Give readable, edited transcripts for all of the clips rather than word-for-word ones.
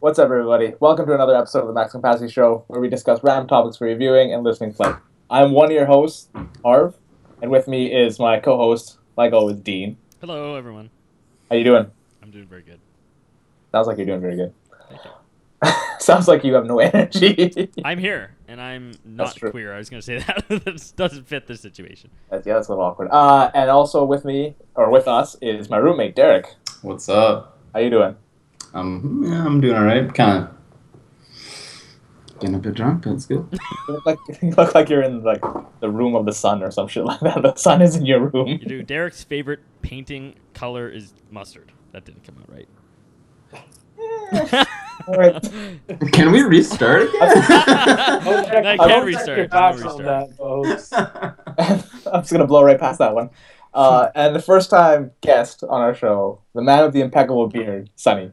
What's up, everybody? Welcome to another episode of the Max Capacity Show, where we discuss random topics for reviewing and listening pleasure. I'm one of your hosts, Harv, and with me is my co-host, like always, Dean. Hello, everyone. How you doing? I'm doing very good. Sounds like you're doing very good. Thank you. Sounds like you have no energy. I'm here, and I'm not queer. I was going to say that. That doesn't fit the situation. That's a little awkward. And also with me, or with us, is my roommate, Derek. What's up? How you doing? I'm doing all right. Kind of getting a bit drunk, but it's good. You look like you're in like the room of the sun or some shit like that. The sun is in your room. You do. Derek's favorite painting color is mustard. That didn't come out right. Can we restart again? I can't restart. I'm just gonna blow right past that one. And the first time guest on our show, the man with the impeccable beard, Sonny.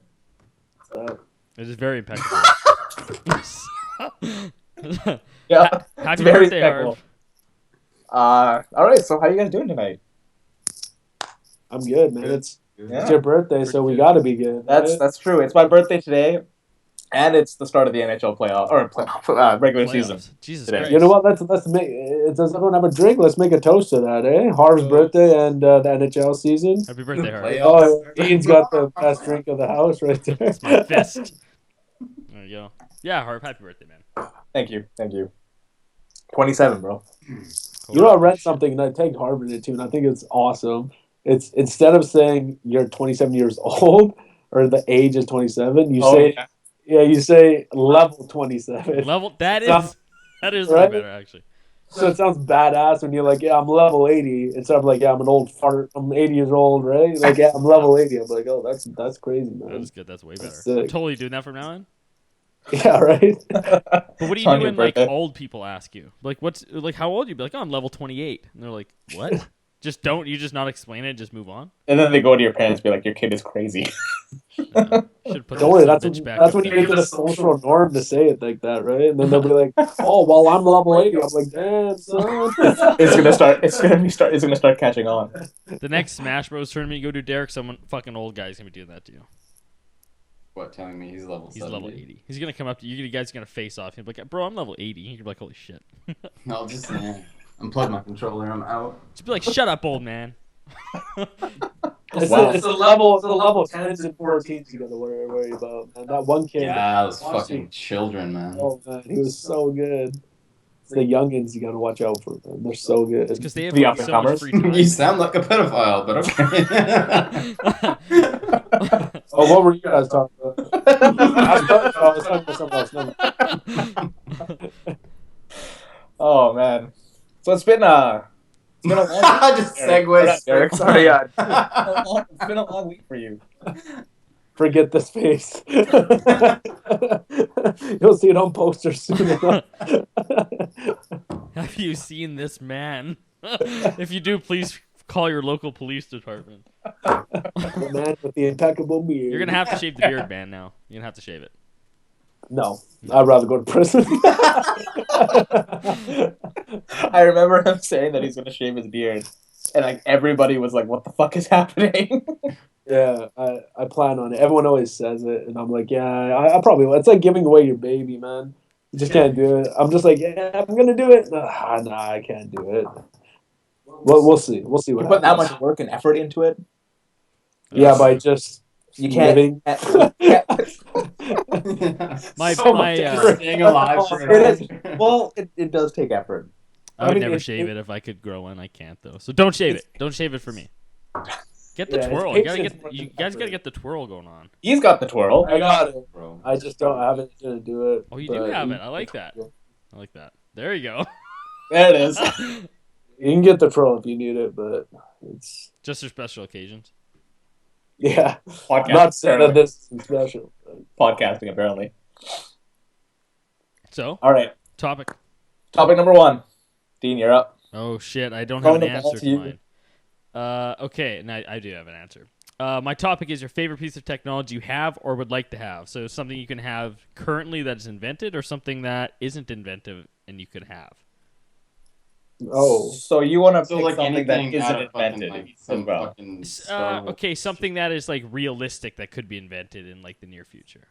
It is very impeccable. Yeah, Happy very birthday, impeccable. Harv. All right. So how you guys doing tonight? I'm good, man. It's Yeah. your birthday, so we gotta be good. That's true. It's my birthday today, and it's the start of the NHL playoff regular season. Jesus today. Christ. You know what? Let's make. Does everyone have a drink? Let's make a toast to that, eh? Harv's birthday and the NHL season. Happy birthday, Harv. Oh, Ian's got the best drink of the house right there. It's my fist. There you go. Yeah, Harv, happy birthday, man. Thank you. 27, bro. You know, I read something and I tagged Harv in it too, and I think it's awesome. It's instead of saying you're 27 years old or the age is 27, you you say level 27. Level that is Right? way better actually. So it sounds badass when you're like, yeah, I'm level 80, instead of like, yeah, I'm an old fart, I'm 80 years old, right? Like, yeah, I'm level 80. I'm like, oh, that's crazy, man. That is good. That's way better. That's sick. I'm totally doing that from now on. Yeah, right. But what do you On do your when like birthday. old people ask you? Like how old are you? Be like, oh, I'm level 28. And they're like, what? You just not explain it, just move on? And then they go to your parents, and be like, "Your kid is crazy." Should put Don't worry, that that's bitch back that's up when you there. get to the social norm to say it like that, right? And then they'll be like, oh, well, I'm level 80. I'm like, damn, son. It's gonna start catching on. The next Smash Bros tournament you go to, Derek, someone fucking old guy's gonna be doing that to you. What, telling me he's level 70? Level 80. He's gonna come up to you. You guys are gonna face off. He'll be like, bro, I'm level 80. You're like, holy shit. I'll just unplug my controller. I'm out. Just be like, shut up, old man. It's Wow. the level 10s and 14s you gotta worry about. And that one kid. Yeah, those fucking children, man. Oh, man, he was so good. It's the youngins you gotta watch out for, man. They're so good. It's because they have The like, so much up-and-comers. free time. You sound like a pedophile, but okay. Oh, what were you guys talking about? I was talking about something else. Oh man, so it's been a long week. Just segues. Derek, sorry, it's been a long week for you. Forget this face. You'll see it on posters soon enough. Have you seen this man? If you do, please call your local police department. The man with the impeccable beard. You're gonna have to shave the beard, man. Now you're gonna have to shave it. No, I'd rather go to prison. I remember him saying that he's gonna shave his beard, and like everybody was like, "What the fuck is happening?" Yeah, I plan on it. Everyone always says it, and I'm like, yeah, I probably will. It's like giving away your baby, man. You just can't do it. I'm just like, yeah, I'm gonna do it. Nah, I can't do it. Well, we'll see. We'll see what You put that happens. much work and effort into it. Yeah, by just You can't. living. Staying alive. It does take effort. I would mean, never shave it if I could grow one. I can't though. So don't shave it. Don't shave it for me. Get the Yeah, twirl. it's You patience guys more gotta than get the twirl going on. He's got the twirl. I got it. Bro. I just don't have it to do it. Oh, you do but have it. I like that. I like that. There you go. There it is. You can get the pro if you need it, but it's Just for special occasions. yeah. Podcast. Not saying that this is special. Podcasting, apparently. So, All right. topic. Topic number 1. Dean, you're up. Oh shit! I don't Throwing have an the ball answer to to you. mine. Okay, and I do have an answer. My topic is your favorite piece of technology you have or would like to have. So something you can have currently that is invented, or something that isn't inventive and you could have. Oh, So you want to So pick like something that anything out isn't of fucking, invented like, as some well. fucking Star Wars. Okay, something that is like realistic that could be invented in like the near future.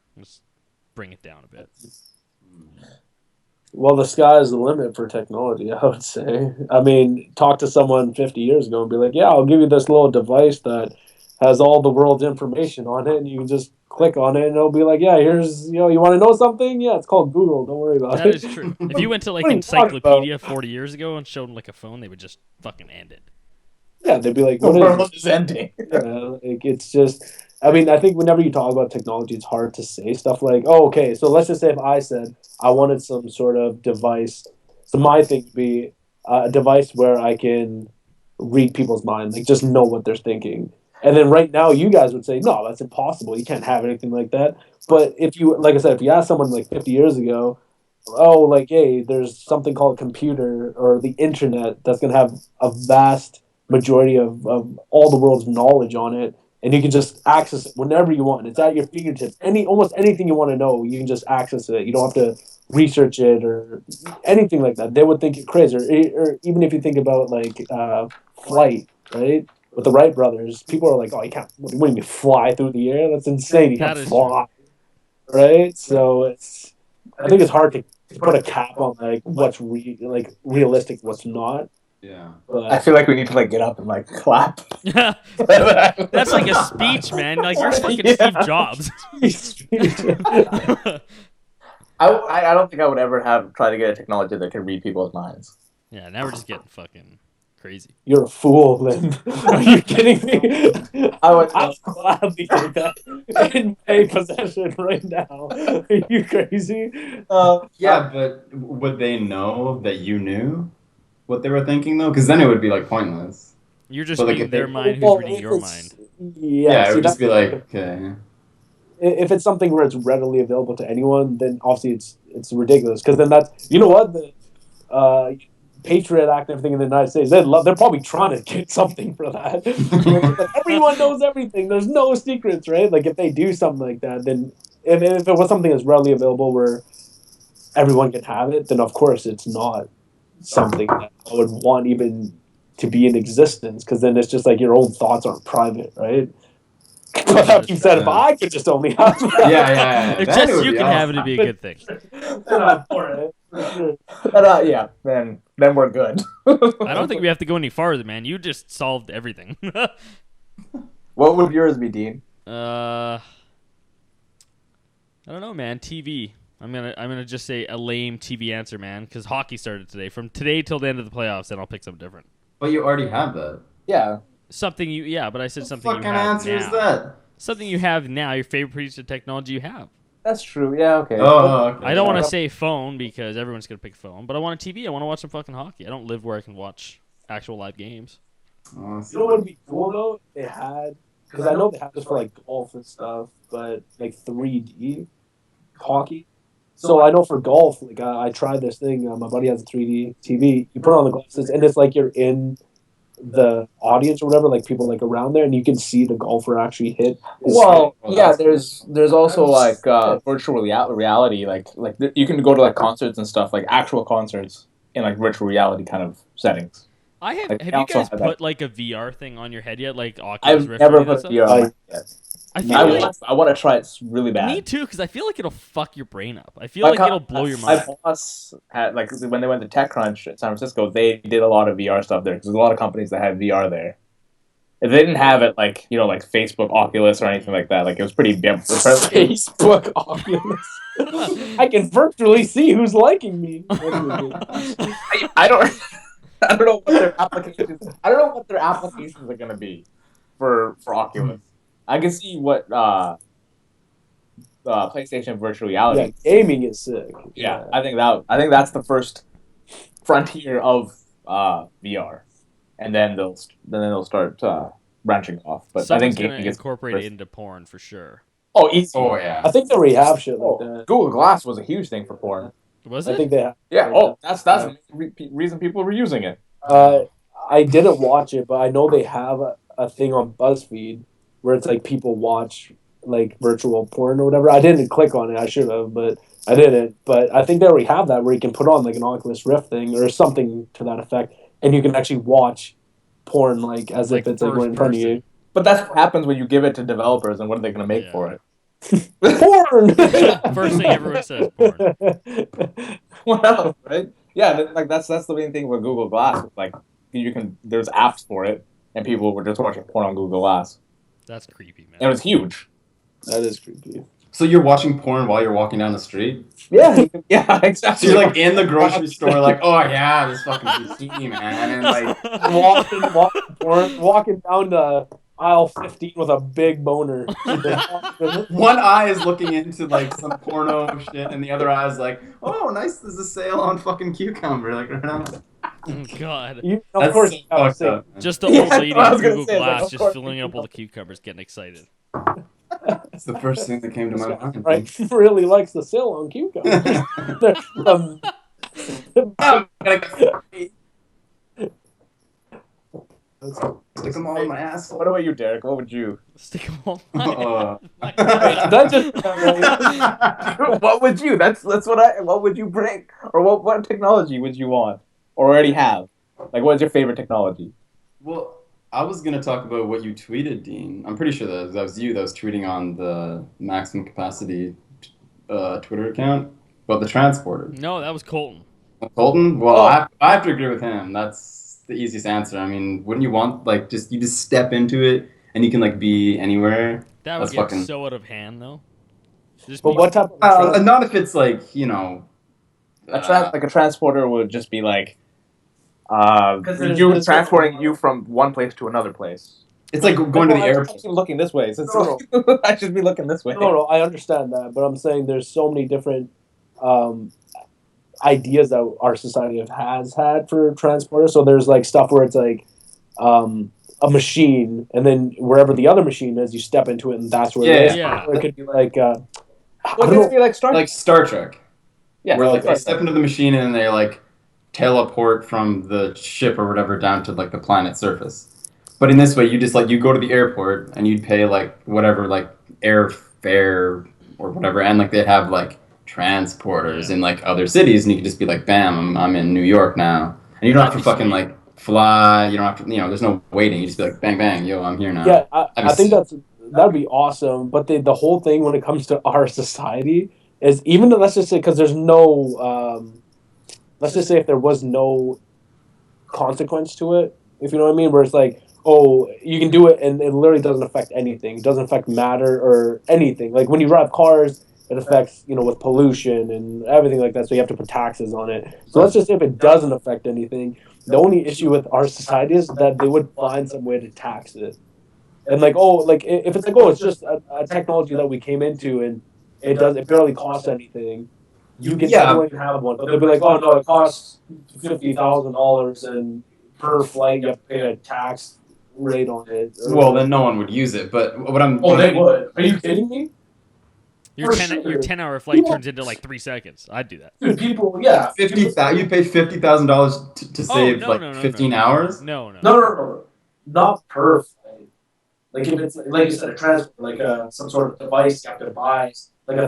bring it down a bit. Well, the sky is the limit for technology, I would say. I mean, talk to someone 50 years ago and be like, yeah, I'll give you this little device that has all the world's information on it, and you can just click on it, and it'll be like, yeah, here's, you want to know something? Yeah, it's called Google. Don't worry about That it. is true. If you went to like What are you talking Encyclopedia 40 years ago and showed them like a phone, they would just fucking end it. Yeah, they'd be like, The what is world this? is ending. Yeah, like it's just. I mean, I think whenever you talk about technology, it's hard to say stuff like, "Oh, okay." So let's just say if I said I wanted some sort of device, so my thing would be a device where I can read people's minds, like just know what they're thinking. And then right now, you guys would say, "No, that's impossible. You can't have anything like that." But if you, like I said, if you ask someone like 50 years ago, oh, like, hey, there's something called a computer or the internet that's gonna have a vast majority of all the world's knowledge on it, and you can just access it whenever you want. It's at your fingertips. Almost anything you want to know, you can just access it. You don't have to research it or anything like that. They would think you're crazy. Or even if you think about like flight, right? With the Wright brothers, people are like, "Oh, you can't. What do you mean fly through the air? That's insane. You can't That is fly." Right? So it's. I think it's hard to put a cap on like what's like realistic, what's not. Yeah. But I feel like we need to like get up and like clap. Yeah. That's like a speech, man. Like you're fucking Yeah. Steve Jobs. I don't think I would ever try to get a technology that can read people's minds. Yeah, now we're just getting fucking crazy. You're a fool, Lynn. Are you kidding me? I'll gladly take that in my possession right now. Are you crazy? Yeah, but would they know that you knew what they were thinking though? Because then it would be like pointless. You're just But, like, reading if their they- mind, who's Well, reading if your it's- mind. Yeah, it see, would just be that's- like, okay. if it's something where it's readily available to anyone, then obviously it's ridiculous. Because then that's what the Patriot Act and everything in the United States. They're probably trying to get something for that. Like, everyone knows everything. There's no secrets, right? Like if they do something like that, then if it was something that's readily available where everyone can have it, then of course it's not something that I would want even to be in existence. Because then it's just like your own thoughts aren't private, right? But that being said, if I could just only have that, Yeah. If Then just it would you be can have it, awesome. it'd be a good thing. then I'm for it. For sure. But, yeah, then we're good. I don't think we have to go any farther, man. You just solved everything. What would yours be, Dean? I don't know, man. TV. I'm gonna just say a lame TV answer, man, because hockey started today. From today till the end of the playoffs, then I'll pick something different. But you already have that. Yeah. Something but I said What something you fucking have answer now. is that? Something you have now. Your favorite piece of technology you have. That's true. Yeah, okay. Oh, okay. I don't want to say phone because everyone's gonna pick phone, but I want a TV. I want to watch some fucking hockey. I don't live where I can watch actual live games. Oh, You know what would be cool though? They had, because I know they have this for like golf and stuff, but like 3D hockey. So I know for golf, like I tried this thing. My buddy has a 3D TV. You put on the glasses, and it's like you're in the audience or whatever, like people like around there, and you can see the golfer actually hit. Well, Well, yeah. that's There's also like virtual reality, like you can go to like concerts and stuff, like actual concerts in like virtual reality kind of settings. I have. Like, Have they you also guys have put that. like a VR thing on your head yet? Like Oculus I've Rift never or any of put that VR stuff? on my head. I feel like I want to try it really bad. me too, because I feel like it'll fuck your brain up. I feel like it'll blow your mind. My boss had like when they went to TechCrunch in San Francisco, they did a lot of VR stuff there because there's a lot of companies that had VR there. If they didn't have it, like like Facebook, Oculus, or anything like that, like it was pretty big. Facebook Oculus. I can virtually see who's liking me. I don't know what their applications. I don't know what their applications are gonna be for Oculus. I can see what PlayStation virtual reality. Yeah, gaming is sick. Yeah, I think that's the first frontier of VR, and then they'll start branching off. But Someone's I think gonna gaming is incorporate it first. into porn for sure. Oh, easy. Oh, yeah. I think they already have shit like Oh, that. Google Glass was a huge thing for porn. Was I it? think they have. Yeah. Oh, that's the reason people were using it. I didn't watch it, but I know they have a thing on BuzzFeed where it's like people watch like virtual porn or whatever. I didn't click on it. I should have, but I didn't. But I think they already have that where you can put on like an Oculus Rift thing or something to that effect, and you can actually watch porn like as Like if it's like right in first front of person. you. But that's what happens when you give it to developers, and what are they going to make Yeah. for it? Porn. First thing everyone says, porn. What else, right? Yeah, like that's the main thing with Google Glass. Like there's apps for it, and people were just watching porn on Google Glass. That's creepy, man. And it was huge. That is creepy. So you're watching porn while you're walking down the street? Yeah, yeah, So exactly. you're like in the grocery store, like, oh yeah, this fucking zucchini, man, and like, walking down the aisle 15 with a big boner. one eye is looking into like some porno shit, and the other eye is like, oh, nice, there's a sale on fucking cucumber, like right now. Oh, God. Of That's course, so you have to fucked say- up. Man. Just the Yeah, old that's lady what I in was gonna Google say, it's like, Glass of just course filling you up all know. the cucumbers, getting excited. That's the first thing that came to my mind. right? Really likes the sale on cucumbers. Stick them all in my asshole. What about you, Derek? What would you? Stick them all. That just What would you? That's what I. What would you bring? Or what technology would you want? Or already have? Like, what's your favorite technology? Well, I was gonna talk about what you tweeted, Dean. I'm pretty sure that was you that was tweeting on the maximum capacity Twitter account about the transporter. No, that was Colton. Colton? Well, Oh. I have to agree with him. That's the easiest answer. I mean, wouldn't you want like you just step into it and you can like be anywhere? That would That's get fucking. so out of hand, though. Just But be- what type of Not if it's like Like a transporter would just be like, there's transporting you from one place to another place. it's like going to the I airport. should be looking this way. Since No, I should be looking this way. No, I understand that, but I'm saying there's so many different ideas that our society has had for transporters. So there's like stuff where it's like a machine, and then wherever the other machine is, you step into it, and that's where it is. Yeah. Or it could be like I Well, don't it know. could be like Star. Like Star Trek, yeah, where like Star they step into the machine and they like teleport from the ship or whatever down to like the planet's surface. But in this way, you just like you go to the airport and you'd pay like whatever like airfare or whatever, and like they'd have like transporters in like other cities, and you could just be like, bam, I'm in New York now, and you don't have to fucking like fly. You don't have to, there's no waiting. You just be like, bang, bang, yo, I'm here now. Yeah, That'd be I think sick. that'd be awesome. But the whole thing when it comes to our society is even though, let's just say, because there's no let's just say if there was no consequence to it, if you know what I mean, where it's like, oh, you can do it and it literally doesn't affect anything. It doesn't affect matter or anything. Like when you drive cars, it affects, with pollution and everything like that. So you have to put taxes on it. So let's just say if it doesn't affect anything, the only issue with our society is that they would find some way to tax it. And like, oh, like if it's like, oh, it's just a technology that we came into and it barely costs anything. You can definitely have one, but they'll be like, oh no, it costs $50,000 and per flight you have to pay a tax rate on it. Well, then no one would use it. But what I'm Oh, they would. Are you kidding me? Your For 10 sure. your 10-hour flight turns into like 3 seconds. I'd do that. Dude, people, yeah. you pay $50,000 to save no, 15 hours. No. No. Not per flight. Like if it's like you said, a transport, like some sort of device you have to buy, like a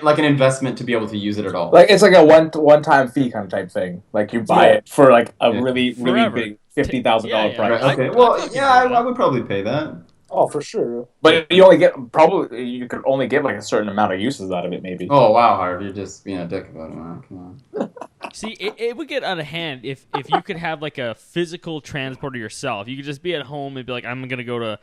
Like an investment to be able to use it at all. Like it's like a one-time fee kind of type thing. Like you buy it for like a really Forever. big $50,000 Yeah. price. Right, okay. I would probably pay that. Oh, for sure. But you could only get like a certain amount of uses out of it, maybe. Oh wow, Harv, you're just being a dick about it, man. Come on. See, it would get out of hand if you could have like a physical transporter yourself. You could just be at home and be like, I'm gonna go to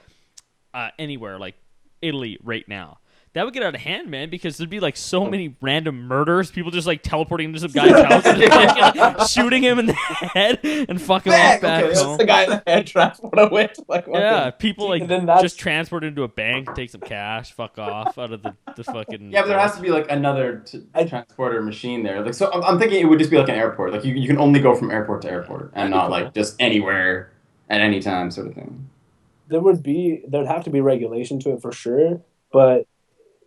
anywhere, like Italy right now. That would get out of hand, man, because there'd be like so many random murders. People just like teleporting into some guy's house and just, like, shooting him in the head and fucking off back okay, home. The guy in the head transporter with like Yeah, people like then that's- just transport into a bank, take some cash, fuck off out of the fucking. Yeah, but there has to be like another transporter machine there. Like, so I'm thinking it would just be like an airport. Like you can only go from airport to airport and not like just anywhere at any time, sort of thing. There'd have to be regulation to it for sure, but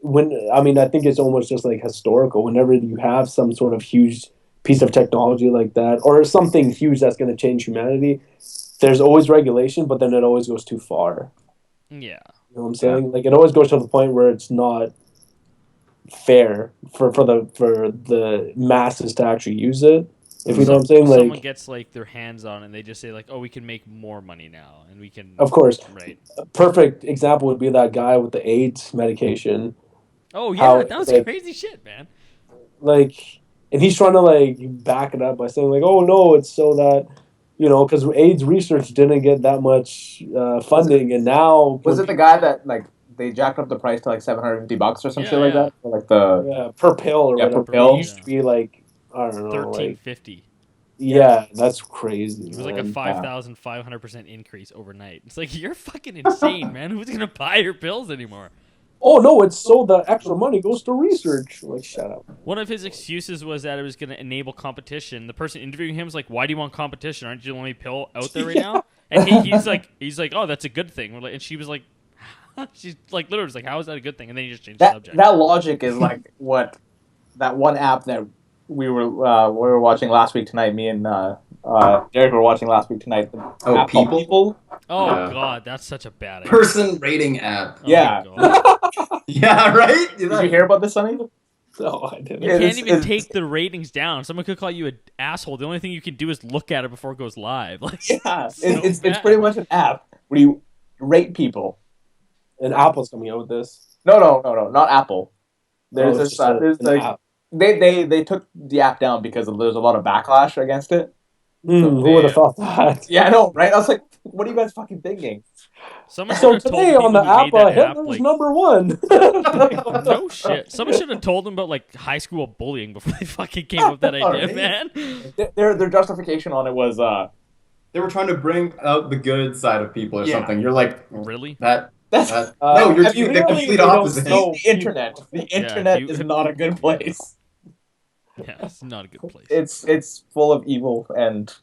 I think it's almost just like historical. Whenever you have some sort of huge piece of technology like that, or something huge that's going to change humanity, there's always regulation, but then it always goes too far. Yeah. You know what I'm saying? Like it always goes to the point where it's not fair for the masses to actually use it. If you know what I'm saying, someone like, gets like their hands on it and they just say like, "Oh, we can make more money now, and we can." of course, Right. a perfect example would be that guy with the AIDS medication. Oh yeah, How that was like crazy shit, man. like, and he's trying to like back it up by saying like, oh no, it's so that because AIDS research didn't get that much funding, and now Was it the guy that like they jacked up the price to like $750 or some shit like Yeah. that? Or, like the yeah, per pill or Yeah, per whatever? pill. It used to be like I don't know, like $13.50. yeah, that's crazy. It was like a Man. 5,500% increase overnight. It's like you're fucking insane, man. Who's gonna buy your pills anymore? Oh no, it's so the extra money goes to research. Like, shut up. One of his excuses was that it was going to enable competition. The person interviewing him was like, "Why do you want competition? Aren't you the only pill out there right now?" And he's like, "Oh, that's a good thing." And she was like, she's like, literally was like, "How is that a good thing?" And then he just changed the subject. That logic is like what that one app that we were watching last week tonight. Me and Derek were watching last week tonight. The Oh, app called People? Oh Yeah. god, that's such a bad idea. Person rating app. Oh, Yeah. God. Yeah, right? Did you hear about this, Sonny? No, I didn't. You It can't is- even it's- take the ratings down. Someone could call you an asshole. The only thing you can do is look at it before it goes live. Like, Yeah, so it's bad. pretty much an app where you rate people. And Apple's coming out with this. No, not Apple. There's Oh, it's this. just There's an like app. they took the app down because there's a lot of backlash against it. Who would have thought that? Yeah, I know, right? I was like, what are you guys fucking thinking? Someone should So have told today people on the who app, made that app, Hitler's like, number one. no shit. Someone should have told them about like high school bullying before they fucking came up with that idea, Alright. man. Their justification on it was They were trying to bring out the good side of people or Yeah. something. You're like, Really? that. that's No, you're have you doing the really- complete they don't opposite. know. the internet. The internet you- is not a good place. Yeah, it's not a good place. It's full of evil and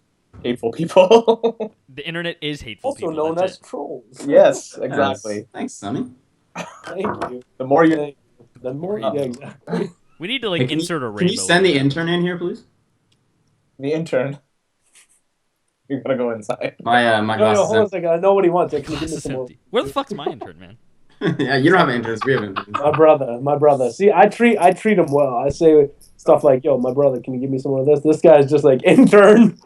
hateful people. The internet is hateful Also people. known that's as it. trolls. Yes, exactly. Thanks, Sonny. Thank you. The more you Thank you. The more, yeah, exactly. We need to like Hey, can insert a rainbow. Can you send the in there. intern in here, please? the intern, you're gonna go inside. My No, glasses. hold on a second. I know what he wants. Can you give me Glasses some more? empty. Where the fuck's my intern, man? Yeah, you don't have interns. We have interns. My brother. See, I treat him well. I say stuff like, "Yo, my brother, can you give me some more of this?" This guy's just like intern.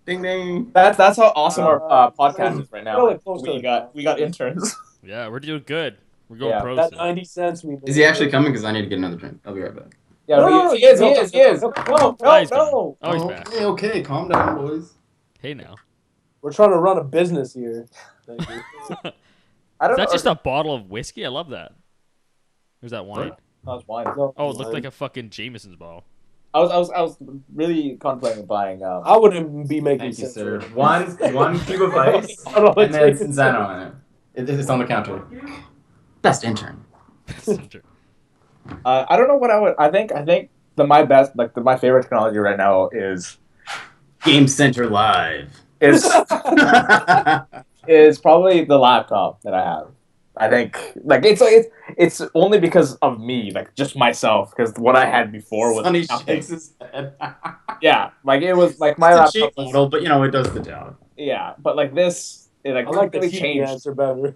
Ding ding. That's how awesome our podcast is right now. really close to it. We got interns. Yeah, we're doing good. We're going Yeah, pro. That soon. 90 cents we. Is he actually coming? Because I need to get another drink. I'll be right back. Yeah, No, he is. no, He is. no, No, Oh, he's gone. no. Oh, he's back. Okay, okay, calm down, boys. Hey now. We're trying to run a business here. Thank you. I don't Is that know. just a bottle of whiskey? I love that. Or is that wine? That was wine. No, Oh, it looked like a fucking Jameson's bottle. I was really contemplating buying. I wouldn't be making Thank you, sense. sir. One cube of ice, I don't know and then what to- Cinzano on it. It's on the counter. Best intern. I don't know what I would. I think my favorite technology right now is Game Center Live. is is probably the laptop that I have. I think like it's only because of me, like just myself, because what I had before was Sonny nothing. shakes his head. Yeah, like it was like my It's a laptop cheap was, model, but you know it does the job. yeah, but like this, it like I like the really TV changed. answer better.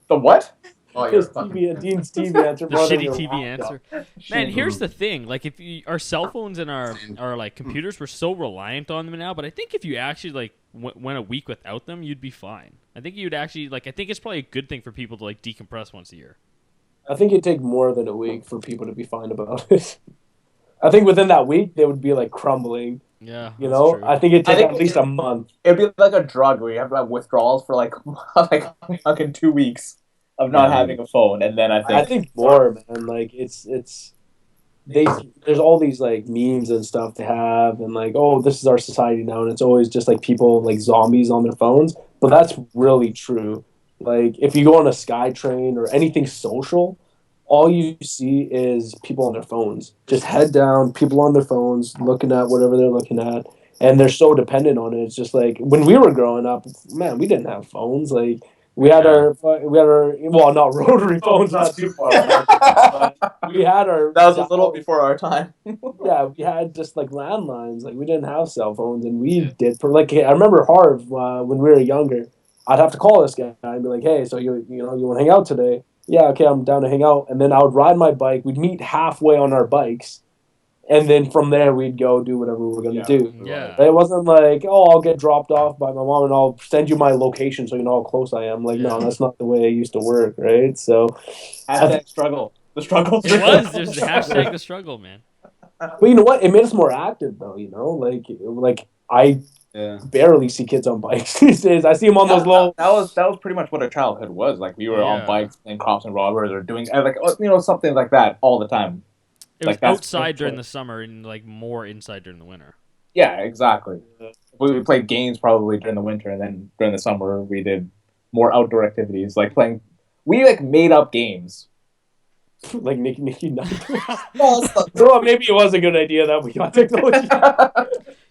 The what? Oh, you're His fucking. Dean's TV answer. The more than shitty your TV laptop. answer. Man, here's the thing. Like, if you, our cell phones and our like computers, we're so reliant on them now. But I think if you actually like went a week without them, you'd be fine. I think you'd actually like. I think it's probably a good thing for people to like decompress once a year. I think it'd take more than a week for people to be fine about it. I think within that week they would be like crumbling. Yeah, You that's know, true. I think it'd take think at least a month. It'd be like a drug where you have to have withdrawals for like like fucking 2 weeks of not Yeah. having a phone, and then I think more, man. Like there's all these like memes and stuff to have, and like, oh, this is our society now, and it's always just like people like zombies on their phones. But that's really true. Like if you go on a SkyTrain or anything social, all you see is people on their phones, just head down, people on their phones looking at whatever they're looking at, and they're so dependent on it. It's just like when we were growing up, man, we didn't have phones. Like we had our well, not rotary phones, not too far. But we had our that was a little before our time. yeah, we had just like landlines. Like we didn't have cell phones, and we did for like. I remember Harv when we were younger. I'd have to call this guy and be like, "Hey, so you want to hang out today?" Yeah, okay, I'm down to hang out. And then I would ride my bike. We'd meet halfway on our bikes, and then from there we'd go do whatever we're gonna do. Yeah. It wasn't like, oh, I'll get dropped off by my mom and I'll send you my location so you know how close I am. Like, no, that's not the way it used to work, right? So, Hashtag struggle. The struggle. It was. There's hashtag the struggle, man. but you know what? It made us more active, though. You know, like I barely see kids on bikes these days. I see them on those low. That was pretty much what our childhood was. Like we were on bikes playing cops and robbers or doing like something like that all the time. It was outside during the summer and like more inside during the winter. Yeah, exactly. We played games probably during the winter, and then during the summer we did more outdoor activities like playing. We like made up games. Like Nicky Night. So maybe it was a good idea that we got technology.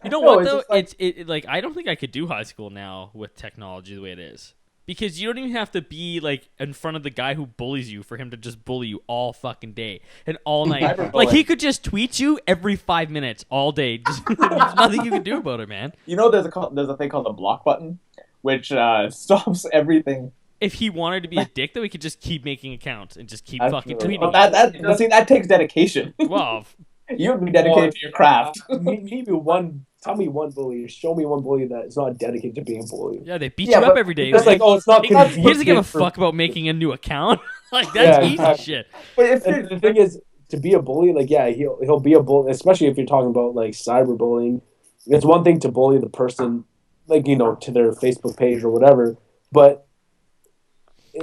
You know what though? It's like I don't think I could do high school now with technology the way it is. Because you don't even have to be like in front of the guy who bullies you for him to just bully you all fucking day and all night. Like he could just tweet you every 5 minutes all day. Just, there's nothing you can do about it, man. You know, there's a thing called the block button, which stops everything. If he wanted to be a dick, though, he could just keep making accounts and just keep fucking tweeting. Well, that takes dedication. Well, you would be dedicated to your craft. Tell me one bully. Show me one bully that is not dedicated to being a bully. Yeah, they beat you up every day. It's like, oh, it's not. He doesn't give a fuck about making a new account. Like that's easy shit. But the thing is, to be a bully, like he'll be a bully, especially if you're talking about like cyberbullying. It's one thing to bully the person, like to their Facebook page or whatever, but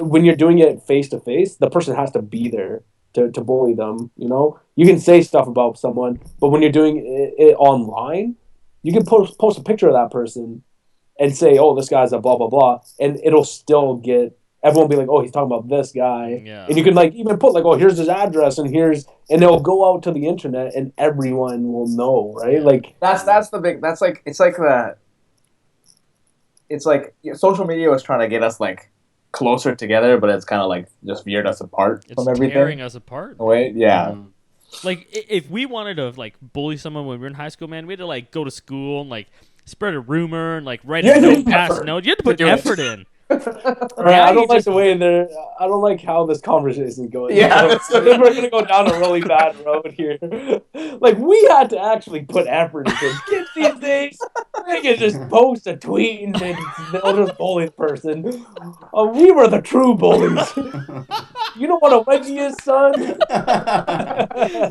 when you're doing it face to face, the person has to be there to bully them. You can say stuff about someone, but when you're doing it online, you can post a picture of that person and say, "Oh, this guy's a blah blah blah," and it'll still get everyone be like, "Oh, he's talking about this guy," and you can like even put like, "Oh, here's his address," and it'll go out to the internet and everyone will know, right? Like that's the big. That's like it's like social media was trying to get us like closer together, but it's kind of like just veered us apart from everything. It's tearing us apart. Wait, yeah. Mm-hmm. Like if we wanted to like bully someone when we were in high school, man, we had to like go to school and like spread a rumor and like write a note, pass a note. You had to put effort in. I don't like the way I don't like how this conversation is going. Yeah, we're gonna go down a really bad road here. Like we had to actually put effort into kids these days. They can just post a tweet and they'll just bully the person. We were the true bullies. You know what a wedgie is, son?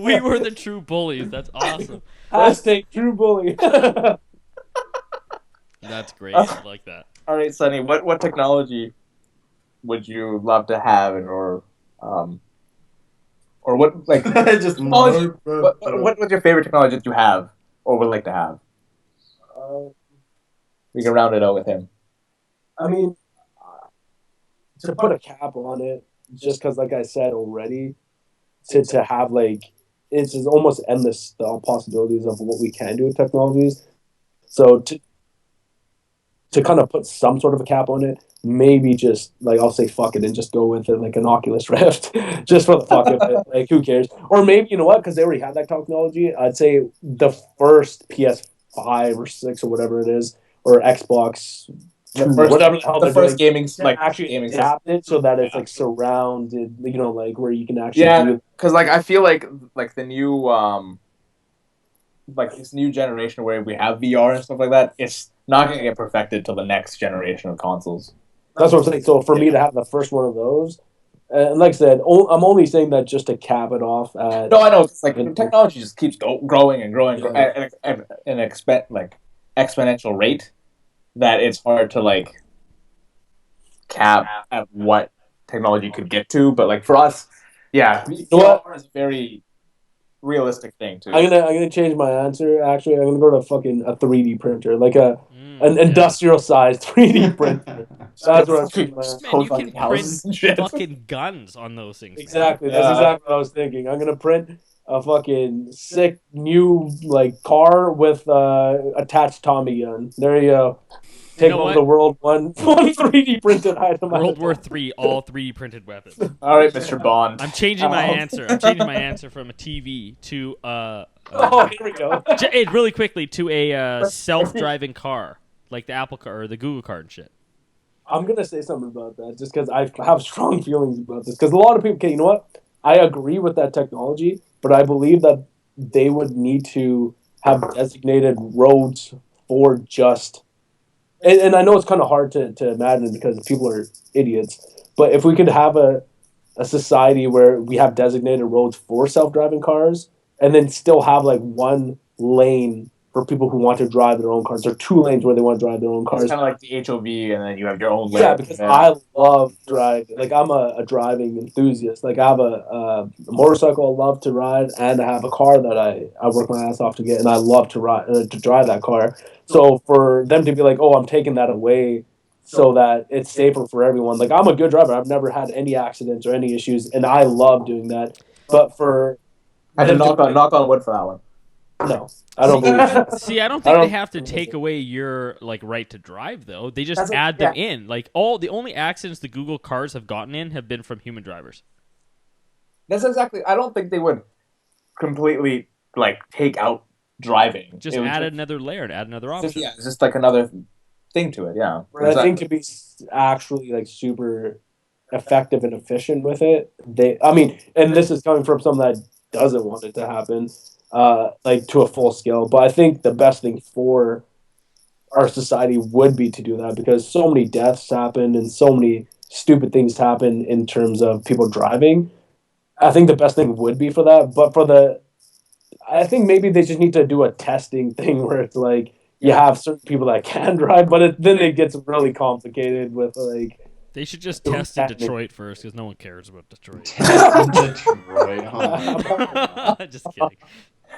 We were the true bullies. That's awesome. Hashtag true bully. That's great. I like that. All right, Sonny. What technology would you love to have, or what like just technology? What was your favorite technology that you have or would like to have? We can round it out with him. I mean, to put a cap on it, just because, like I said already, to have like it's almost endless the possibilities of what we can do with technologies. So to kind of put some sort of a cap on it, maybe just like I'll say fuck it and just go with it like an Oculus Rift, just for the fuck of it. Like who cares? Or maybe you know what? Because they already had that technology. I'd say the first PS5 or 6 or whatever it is, or Xbox. Whatever the hell the first gaming actually gaming adapt it so that it's like surrounded, like where you can actually do it. Because like I feel like the new like this new generation where we have VR and stuff like that, it's not going to get perfected till the next generation of consoles. That's what I'm saying. So for me to have the first one of those, and like I said, I'm only saying that just to cap it off. No, I know. It's like technology just keeps growing and growing at an exponential rate that it's hard to like cap at what technology could get to. But like for us, VR is a very realistic thing too. I'm gonna change my answer. Actually, I'm gonna go to a 3D printer, like an industrial sized 3D printer. That's what I'm thinking. Man, you can print fucking guns on those things. Exactly. That's exactly what I was thinking. I'm gonna print a fucking sick new like car with attached Tommy gun. There you go. Take over the world one 3D printed item. World War III, all 3D printed weapons. All right, Mr. Bond. I'm changing my answer. I'm changing my answer from a TV to oh, here we go. Really quickly to a self-driving car, like the Apple car or the Google car and shit. I'm gonna say something about that just because I have strong feelings about this. Because a lot of people, you know what? I agree with that technology, but I believe that they would need to have designated roads for just. And I know it's kind of hard to imagine because people are idiots. But if we could have a society where we have designated roads for self-driving cars and then still have like one lane for people who want to drive their own cars or two lanes where they want to drive their own It's cars. kind of like the HOV, and then you have your own Yeah, lane. because I love driving. Like I'm a driving enthusiast. Like I have a motorcycle I love to ride, and I have a car that I work my ass off to get, and I love to ride to drive that car. So for them to be like, oh, I'm taking that away so that it's safer for everyone. Like I'm a good driver. I've never had any accidents or any issues, and I love doing that. But for I had to them to knock on wood for that one. no, I don't believe that. See, I don't I think they don't- have to take away your like right to drive though. They just That's add them in. Like the only accidents the Google cars have gotten in have been from human drivers. That's exactly. I don't think they would completely like take out driving. Just It would add another layer and add another option. yeah, it's just like another thing to it. Yeah, But I think to be actually like super effective and efficient with it, I mean, and this is coming from someone that doesn't want it to happen, like to a full scale. But I think the best thing for our society would be to do that because so many deaths happen and so many stupid things happen in terms of people driving. I think the best thing would be for that, but I think maybe they just need to do a testing thing where it's like you have certain people that can drive, but then it gets really complicated with like. They should just test in Detroit first because no one cares about Detroit. Detroit. Oh my God. Just kidding.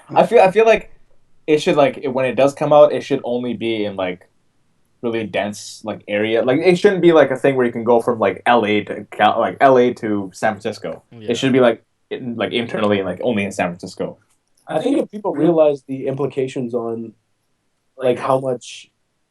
I feel like it should when it does come out, it should only be in like really dense like area. Like it shouldn't be like a thing where you can go from like LA to LA to San Francisco. Yeah. It should be like internally like only in San Francisco. I think if people realize the implications on like how much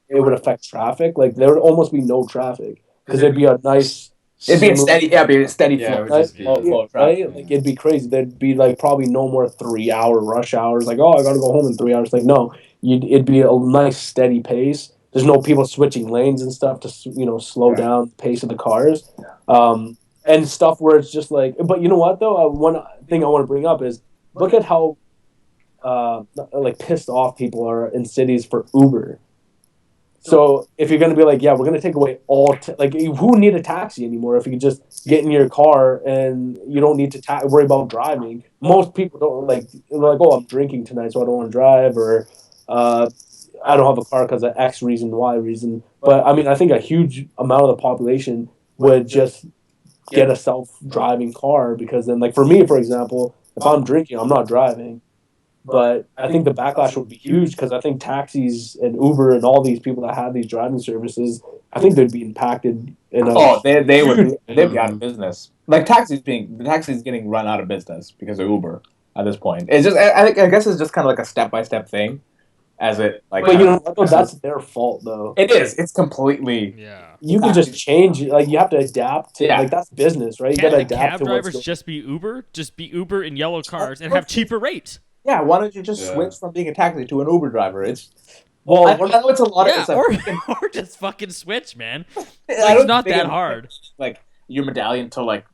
it would affect traffic, like there would almost be no traffic because it'd be a nice. It'd be a smooth- steady, yeah, it'd be a steady Yeah, it flow. would just be- flow of right? traffic. Like it'd be crazy. There'd be like probably no more 3 hour rush hours. Like, oh, I gotta go home in 3 hours. Like, no, it'd be a nice steady pace. There's no people switching lanes and stuff to slow down the pace of the cars, and stuff where it's just like. But you know what though? One thing I want to bring up is look at how like pissed off people are in cities for Uber. So if you're gonna be like, yeah, we're gonna take away all like who need a taxi anymore if you can just get in your car and you don't need to worry about driving. Most people don't they're like, oh, I'm drinking tonight, so I don't want to drive, or I don't have a car because of X reason, Y reason. But I mean, I think a huge amount of the population would just get a self-driving car because then, like for me, for example, if I'm drinking, I'm not driving. But I think the backlash would be huge because I think taxis and Uber and all these people that have these driving services, I think they'd be impacted. They would they'd be out of business. Like the taxis getting run out of business because of Uber at this point. It's just I guess it's just kind of like a step-by-step thing, as it like. But you know what, though? That's their fault though. It is. It's completely. Yeah. You can just change it. Like you have to adapt to. Yeah. Like that's business, right? You Can't gotta the adapt cab to what's drivers just be Uber? Just be Uber in yellow cars and What? have cheaper rates. Yeah, why don't you just Yeah. switch from being a taxi to an Uber driver? It's Well, I know it's a lot of. Yeah, It's like, or just fucking switch, man. I It's don't not think that it's, hard. Like your medallion to like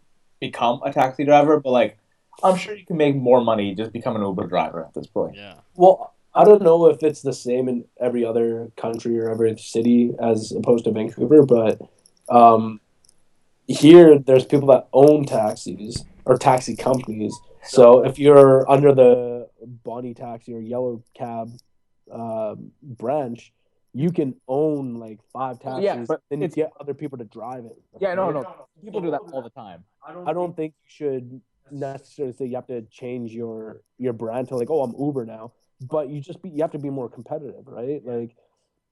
become a taxi driver, but like I'm sure you can make more money just become an Uber driver at this point. Yeah. well, I don't know if it's the same in every other country or every city as opposed to Vancouver, but here there's people that own taxis or taxi companies. So if you're under the Bonnie Taxi or Yellow Cab branch, you can own like 5 taxis. Yeah, but then you it's- get other people to drive it. Yeah, no. People do that all the time. I don't think you should necessarily say you have to change your brand to like, oh, I'm Uber now. But you have to be more competitive, right? Like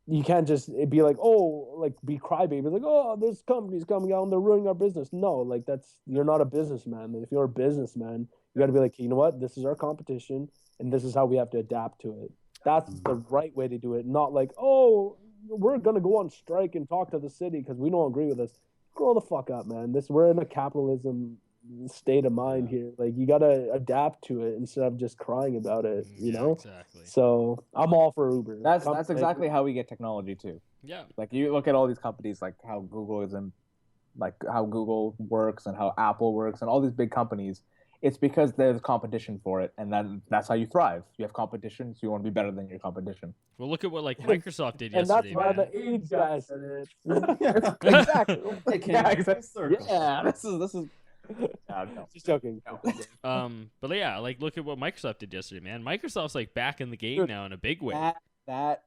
you can't just be like, oh, like be crybaby, like, oh, this company's coming out and they're ruining our business. No, like you're not a businessman. And if you're a businessman, you got to be like, you know what? This is our competition, and this is how we have to adapt to it. That's the right way to do it. Not like, oh, we're gonna go on strike and talk to the city because we don't agree with this. Grow the fuck up, man. We're in a capitalism state of mind here. Like you gotta adapt to it instead of just crying about it. You know. Exactly. So I'm all for Uber. That's exactly how we get technology too. Yeah. Like you look at all these companies, like how Google is in, like how Google works and how Apple works and all these big companies. it's because there's competition for it, and then that's how you thrive. You have competition, so you want to be better than your competition. Well, look at what like Microsoft did And that's yesterday, why man. the AIDS guy said it. Exactly. It came Yeah, full exactly. circle. Yeah, this is. No. Just joking. But yeah, like look at what Microsoft did yesterday, man. Microsoft's like back in the game Dude, now in a big way. That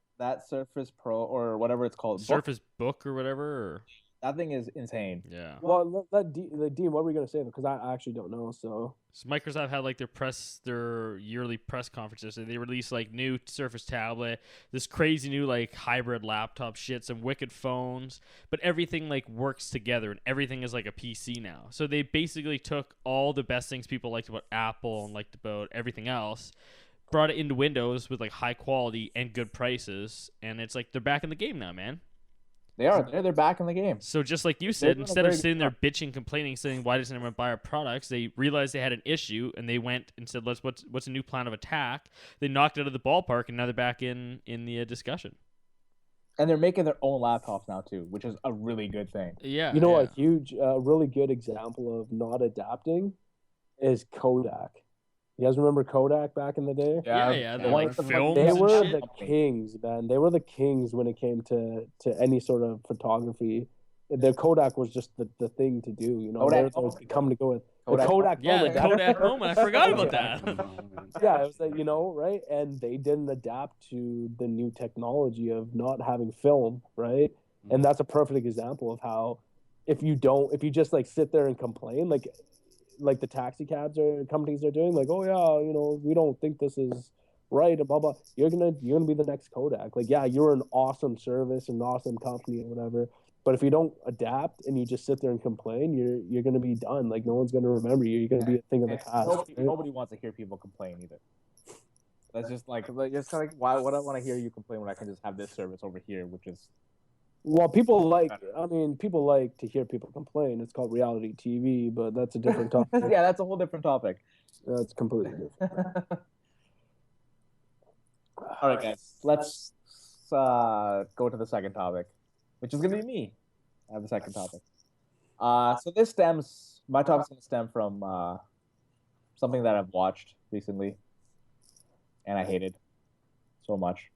Surface Pro or whatever it's called, Surface Book or whatever. Or... that thing is insane. Yeah. Well, Dean, what were we gonna say? Because I actually don't know. So Microsoft had like their yearly press conferences, and they released like new Surface tablet, this crazy new like hybrid laptop shit, some wicked phones, but everything like works together, and everything is like a PC now. So they basically took all the best things people liked about Apple and liked about everything else, brought it into Windows with like high quality and good prices, and it's like they're back in the game now, man. They're back in the game. So just like you They're said, doing a instead of very sitting good there bitching, complaining, saying why doesn't anyone buy our products, they realized they had an issue and they went and said, what's a new plan of attack? They knocked it out of the ballpark, and now they're back in the discussion. And they're making their own laptops now too, which is a really good thing. Yeah, you know, yeah. a huge, really good example of not adapting is Kodak. You guys remember Kodak back in the day? Yeah, the like films They and were shit. the kings, man. They were the kings when it came to any sort of photography. The Kodak was just the thing to do, you know. Kodak. They were come to go with Kodak. the Kodak. Yeah, the moment. Kodak moment. I forgot about that. Yeah, it was like, you know, right? And they didn't adapt to the new technology of not having film, right? And that's a perfect example of how if you just like sit there and complain, like the taxi cabs or companies are doing, like, oh yeah, you know, we don't think this is right, and blah blah. You're gonna be the next Kodak. Like, yeah, you're an awesome service, an awesome company, or whatever. But if you don't adapt and you just sit there and complain, you're gonna be done. Like, no one's gonna remember you. You're gonna be a thing of the past. Nobody wants to hear people complain either. That's just like why would I want to hear you complain when I can just have this service over here, which is. Well, people like to hear people complain. It's called reality TV, but that's a different topic. Yeah, that's a whole different topic. That's completely different. All right, guys, let's go to the second topic, which is going to be me. I have the second topic. So my topic's going to stem from something that I've watched recently, and I hated so much.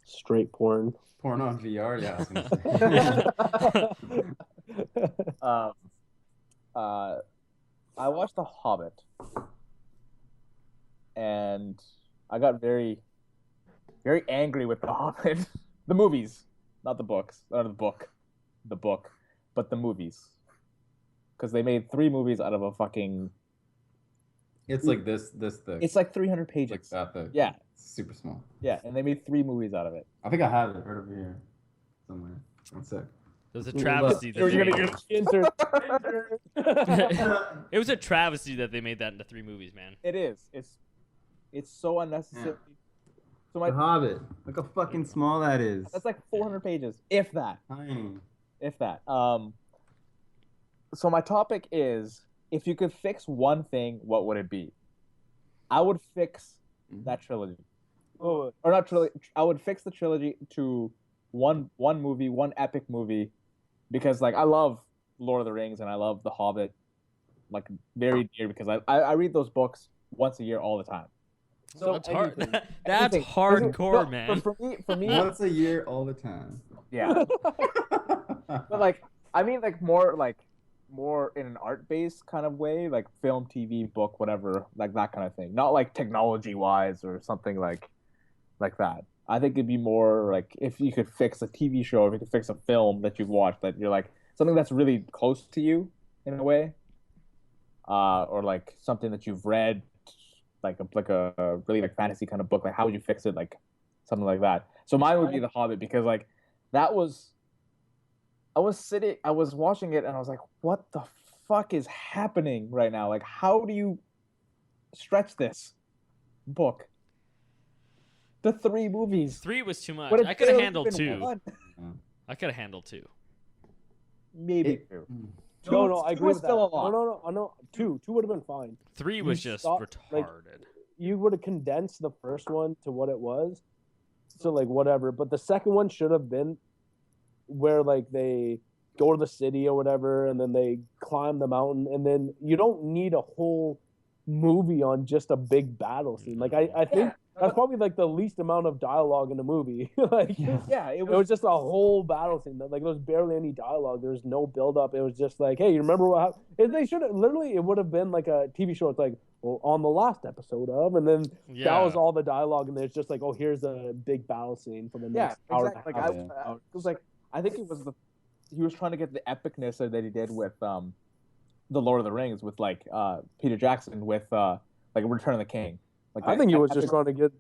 Straight porn. Porn on VR, yeah. I was gonna say. I watched The Hobbit, and I got very, very angry with The Hobbit. The movies, not the books, or the book, but the movies, because they made 3 movies out of a fucking. It's like this thick. It's like 300 pages. Like that thick. Yeah. It's super small. Yeah, and they made 3 movies out of it. I think I have it right over here somewhere. One sec. It was a travesty. It was a travesty that they made that into 3 movies, man. It is. It's so unnecessary. Yeah. So The Hobbit. Look how fucking small that is. that's like 400 pages, if that. Tiny. If that. So my topic is, if you could fix one thing, what would it be? I would fix that trilogy. Oh, Or not trilogy. I would fix the trilogy to one movie, one epic movie, because like I love Lord of the Rings and I love The Hobbit, like very dear, because I read those books once a year all the time. So that's hard. anything- That's anything- hardcore, No, man. For me, Once a year, all the time. yeah. But like, I mean, like more in an art-based kind of way, like film, TV, book, whatever, like that kind of thing. Not like technology-wise or something like that. I think it'd be more like if you could fix a TV show, if you could fix a film that you've watched, that you're like something that's really close to you in a way, or like something that you've read, like a really like fantasy kind of book. Like how would you fix it? Like something like that. So mine would be The Hobbit, because like that was. I was watching it and I was like, what the fuck is happening right now? Like, how do you stretch this book? The 3 movies. 3 was too much. What if I could have there handled had been 2. one? I could have handled 2. Maybe 2. no, I Two agree was with still that. a lot. No. Two would have been fine. 3 was You just stop- like, retarded. You would have condensed the first one to what it was, so like whatever. But the second one should have been where like they go to the city or whatever, and then they climb the mountain, and then you don't need movie on just a big battle scene. Like I think that's probably like the least amount of dialogue in the movie. Like it it was just a whole battle scene. Like there was barely any dialogue. There was no build up. It was just like, hey, you remember what happened? They should have literally. It would have been like a TV show. It's like, well, on the last episode of, and then that was all the dialogue, and there's just like, oh, here's a big battle scene for the next hour. Exactly. Like it was like I think it was he was trying to get the epicness that he did with the Lord of the Rings with like Peter Jackson with like Return of the King. Like I think he was just trying to get.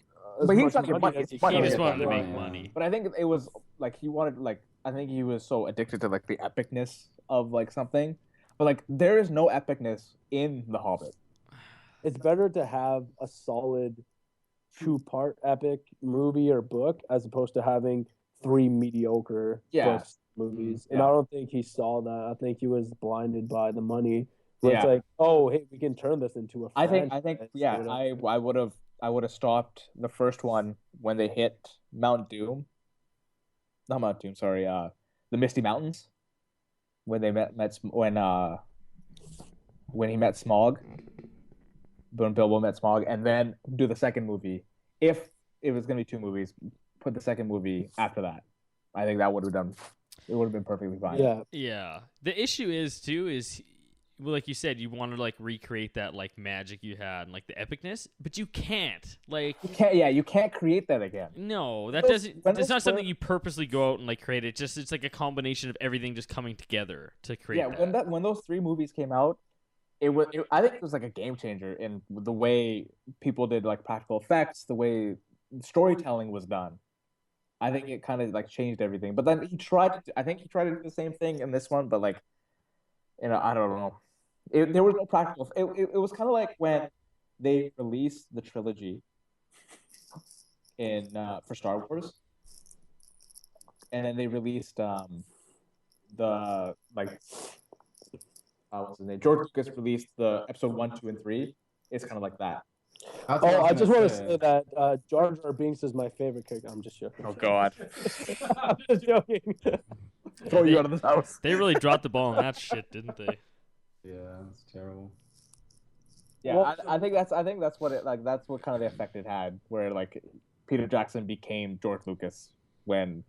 But he was trying to get money. He just wanted to make money. But I think it was like he wanted like I think he was so addicted to like the epicness of like something, but like there is no epicness in The Hobbit. It's better to have a solid 2-part epic movie or book as opposed to having 3 mediocre books, movies. And I don't think he saw that. I think he was blinded by the money. Where it's like, oh, hey, we can turn this into a franchise. I think I would have stopped the first one when they hit Mount Doom. Not Mount Doom, sorry, the Misty Mountains. When they when he met Smaug. When Bilbo met Smaug, and then do the second movie. If it was going to be 2 movies, put the second movie after that. I think that would have done. It would have been perfectly fine. Yeah. The issue is well, like you said, you want to like recreate that like magic you had and like the epicness, but you can't. Like you can't create that again. No, that doesn't. It's not something you purposely go out and like create. It's like a combination of everything just coming together to create. Yeah, when those 3 movies came out. I think it was like a game changer in the way people did like practical effects, the way storytelling was done. I think it kind of like changed everything. But then I think he tried to do the same thing in this one, but like, I don't know. There was no practical. It was kind of like when they released the trilogy for Star Wars, and then they released the like. What's his name? George Lucas released the episode 1, 2, and 3. It's kind of like that. I just want to say that Jar Jar Binks is my favorite character. I'm just joking. Oh God, I'm just joking. Throw you out of this house. They really dropped the ball on that shit, didn't they? Yeah, that's terrible. Yeah, well, I think that's what it like. That's what kind of the effect it had, where like Peter Jackson became George Lucas when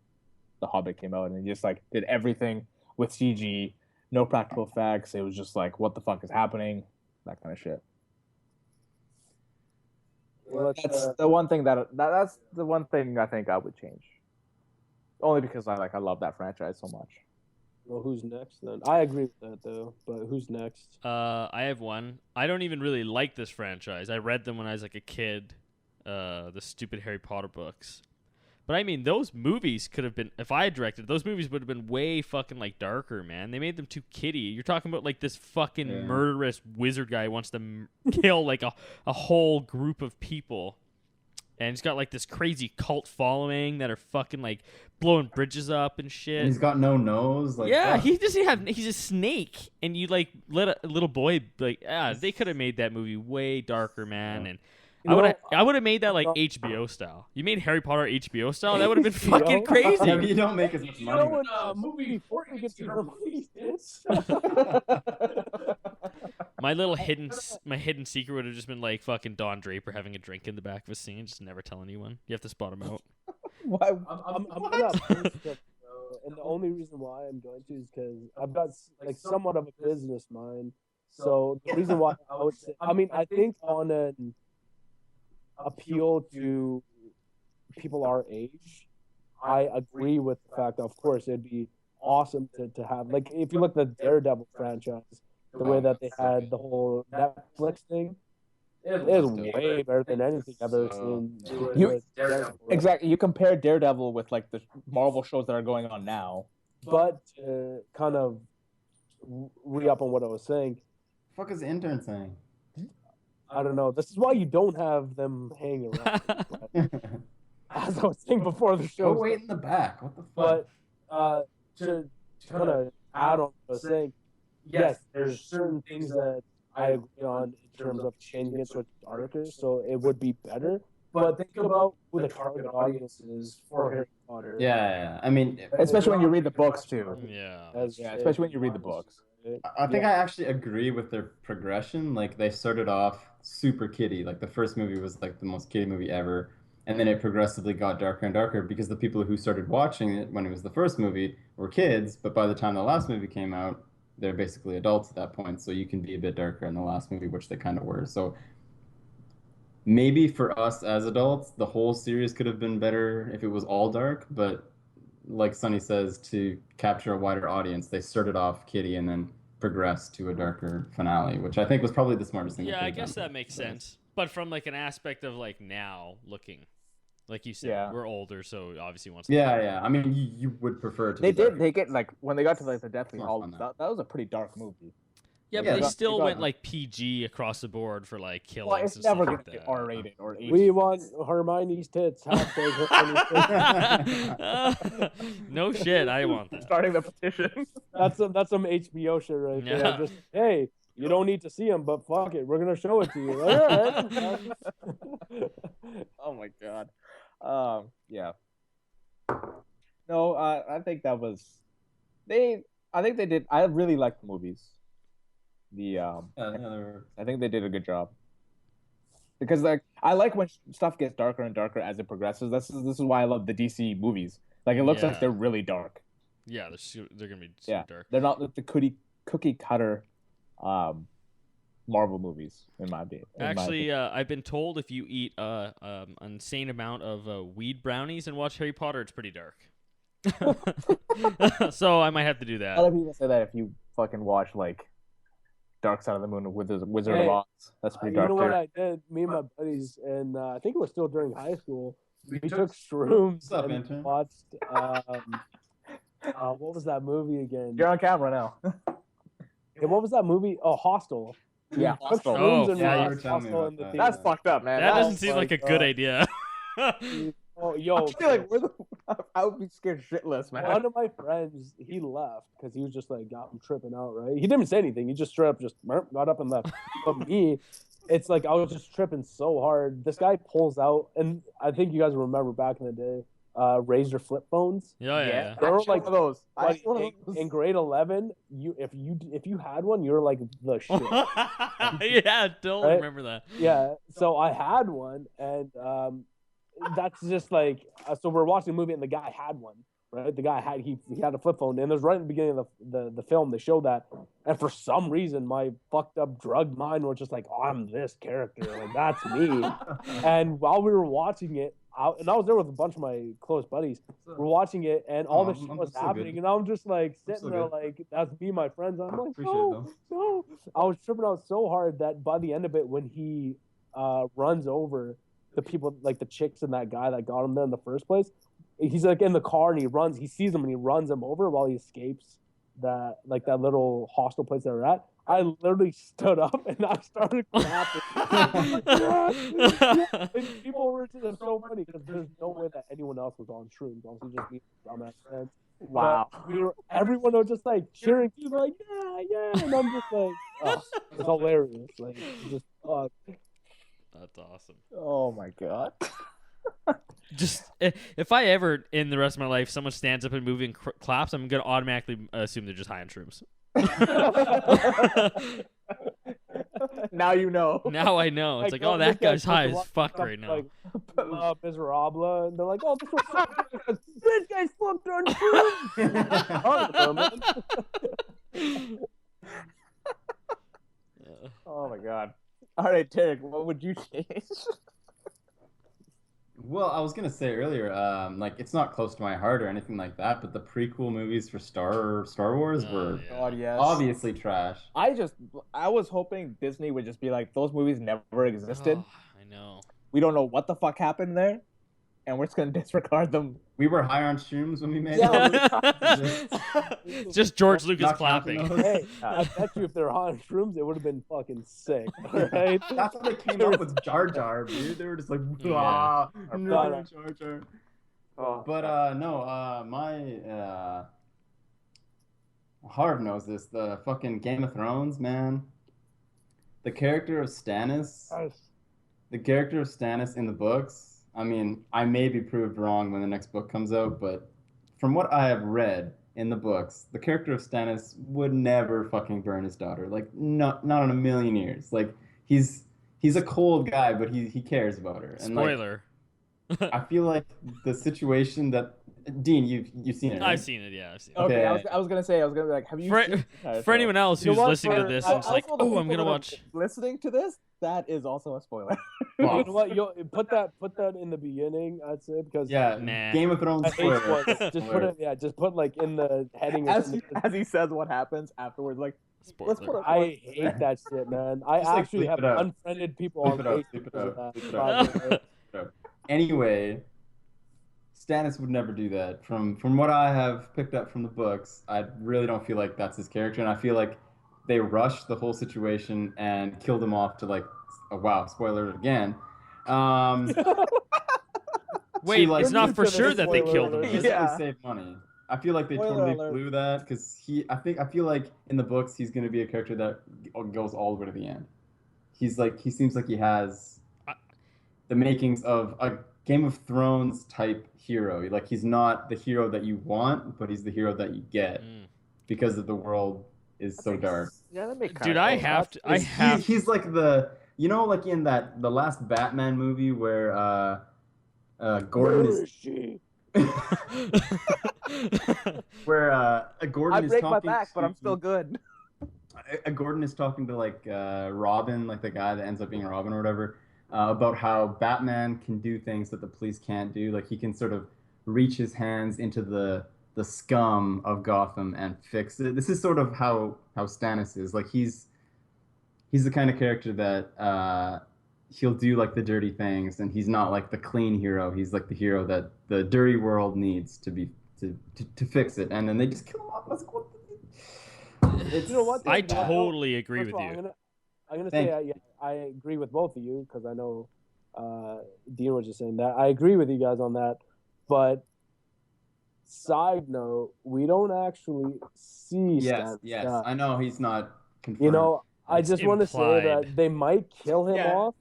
The Hobbit came out, and he just like did everything with CG. No practical effects. It was just like, what the fuck is happening? That kind of shit. Well, that's the one thing that's the one thing I think I would change. Only because I love that franchise so much. Well, who's next then? I agree with that though, but who's next? I have one. I don't even really like this franchise. I read them when I was like a kid. The stupid Harry Potter books. But I mean, those movies could have been, if I had directed, those movies would have been way fucking like darker, man. They made them too kiddie. You're talking about like this fucking murderous wizard guy who wants to kill like a whole group of people. And he's got like this crazy cult following that are fucking like blowing bridges up and shit. And he's got no nose. Like, he doesn't have, he's a snake. And you like let a little boy, like, they could have made that movie way darker, man. And I would have made that like HBO style. You made Harry Potter HBO style? That would have been fucking crazy. Yeah, but you don't make as much money. You know, movie before you get to your movies, My hidden secret would have just been like fucking Don Draper having a drink in the back of a scene, just never tell anyone. You have to spot him out. Why? I'm not and the only reason why I'm going to is because I've got like somewhat of a business mind. So the reason why I would say, I mean, I think on an appeal to people our age, I agree with the fact that, of course, it'd be awesome to have, like, if you look at the Daredevil franchise, the way that they had the whole Netflix thing, it is way better than anything I've ever seen. Exactly. You compare Daredevil with like the Marvel shows that are going on now. But kind of re-up on what I was saying. The fuck is the intern saying? I don't know. This is why you don't have them hang around. As I was saying before the show. Go wait in the back. What the fuck? But to kind of add on what I was saying, yes, there's certain things that I agree on in terms of changing it so it's darker, so it would be better. But think about who the target audience is for Harry Potter. Yeah. I mean, especially when you read the books too. Yeah. Especially when you read the books. I think I actually agree with their progression. Like they started off super kiddie. Like the first movie was like the most kiddie movie ever, and then it progressively got darker and darker because the people who started watching it when it was the first movie were kids, but by the time the last movie came out, they're basically adults at that point. So you can be a bit darker in the last movie, which they kind of were. So maybe for us as adults, the whole series could have been better if it was all dark, but like Sonny says, to capture a wider audience, they started off kiddie and then progressed to a darker finale, which I think was probably the smartest thing. Yeah, I guess that makes sense. But from like an aspect of like now looking, like you said, we're older, so obviously wants. Yeah. I mean, you would prefer to. They did take it like when they got to like the Deathly Hallows. That was a pretty dark movie. Yeah, but they still went like PG across the board for like killings. Well, it's never gonna get R-rated or H. We want Hermione's tits. No shit, I want that. Starting the petition. That's some HBO shit right there. Just hey, you don't need to see them, but fuck it, we're gonna show it to you. All right. Oh my god. Yeah. No, I think that was I think they did. I really liked the movies. I think they did a good job because like I like when stuff gets darker and darker as it progresses. This is why I love the DC movies. Like it looks like they're really dark. Yeah, they're gonna be super dark. They're not like the cookie cutter Marvel movies in my opinion. Actually, I've been told if you eat an insane amount of weed brownies and watch Harry Potter, it's pretty dark. So I might have to do that. A lot of people say that if you fucking watch like Dark Side of the Moon with the Wizard of Oz, that's pretty dark. You know what I did? Me and my buddies, and I think it was still during high school. We took shrooms and watched. What was that movie again? You're on camera now. Hey, what was that movie? Oh, Hostel. Yeah, Hostel. That's fucked up, man. That doesn't seem like a good idea. Oh, yo! I feel like I would be scared shitless, man. One of my friends, he left because he was just like, got him tripping out. Right? He didn't say anything. He just straight up just got up and left. But me, it's like I was just tripping so hard. This guy pulls out, and I think you guys remember back in the day, Razor flip phones. Yeah. They were like those. In grade 11, if you had one, you were like the shit. Yeah, don't remember that. Yeah, so I had one, and that's just like so we're watching a movie and the guy had one, right? The guy had he had a flip phone, and it was right in the beginning of the film. They showed that, and for some reason, my fucked up drug mind was just like, oh, I'm this character, like that's me. And while we were watching it, and I was there with a bunch of my close buddies. We're watching it, and all this shit was happening, and I'm just like sitting there, like that's me, my friends. I'm like, no. I was tripping out so hard that by the end of it, when he runs over the people, like the chicks and that guy that got him there in the first place, he's like in the car and he sees him and he runs him over while he escapes that little hostel place that we're at. I literally stood up and I started clapping. And people were just so funny because there's no way that anyone else was on shrooms. Honestly, just me, dumbass friends. Wow. Everyone was just like cheering. He was like, yeah, and I'm just like, oh, it's hilarious. Like, just That's awesome. Oh my god. Just if I ever in the rest of my life someone stands up and moves and claps, I'm gonna automatically assume they're just high on shrooms. Now you know. Now I know. It's like, oh, that guy's high as fuck right now. Like, Miserable, and they're like, oh, this guy's fucked on shrooms. Oh my god. All right, Tarek, what would you change? Well, I was gonna say earlier, like it's not close to my heart or anything like that, but the prequel movies for Star Wars were obviously trash. I was hoping Disney would just be like, those movies never existed. Oh, I know. We don't know what the fuck happened there, and we're just gonna disregard them. We were high on shrooms when we made it. Just George Lucas clapping. Hey, I bet you if they're high on shrooms, it would have been fucking sick. Right? That's when they came up with Jar Jar, dude. They were just like, wow, no, Jar Jar. Oh, but my Harv knows this. The fucking Game of Thrones, man. The character of Stannis. The character of Stannis in the books. I mean, I may be proved wrong when the next book comes out, but from what I have read, in the books, the character of Stannis would never fucking burn his daughter. Like, not in a million years. Like, he's a cold guy, but he cares about her. And like, Spoiler. I feel like the situation that Dean, you've seen it, right? I've seen it. Yeah, I've seen it. Okay, Okay. I was gonna be like, have you For, seen the for anyone else You know who's what? listening to For- this I- and just like, also the oh, I'm people gonna that are watch. listening to this, that is also a spoiler. You know what? You'll put that in the beginning. I'd say because Yeah, Nah. Game of Thrones I hate spoilers. spoilers. Just put it. Yeah, just put like in the heading. Or as something. he says what happens afterwards, like let's put Spoiler. a I hate that shit, man. I Just, like, actually bleep have it out. unfriended people Bleep on it out, Facebook bleep it because of out, that. bleep it By out. the way. Anyway, Stannis would never do that. From what I have picked up from the books, I really don't feel like that's his character, and I feel like they rushed the whole situation and killed him off to like, oh, wow, spoiler again. Wait, like- it's not We're for new to sure this that they spoiler killed alert. him. Basically Yeah. save money. I feel like they Spoiler totally alert. blew that because I feel like in the books he's going to be a character that goes all the way to the end. He seems like he has I- the makings of a Game of Thrones type hero. Like, he's not the hero that you want, but he's the hero that you get Mm. because of the world is so dark. Yeah, that makes Dude, I have to. I have. He's like like in the last Batman movie where Gordon Where is is she? where Gordon I is break my talking back, but to- I'm still good. Gordon is talking to like Robin, like the guy that ends up being Robin or whatever, about how Batman can do things that the police can't do. Like, he can sort of reach his hands into the scum of Gotham and fix it. This is sort of how Stannis is. Like, he's the kind of character that he'll do like the dirty things, and he's not like the clean hero. He's like the hero that the dirty world needs to fix it, and then they just kill him off. That's cool. It's, You know what? I though? totally agree First with of all, you. I'm gonna Thank say I agree with both of you because I know Dean was just saying that. I agree with you guys on that, but side note, we don't actually see Yes, Stan. yes. Yeah. I know he's not confirmed. You know, I It's just want to say implied. that they might kill him Yeah. off,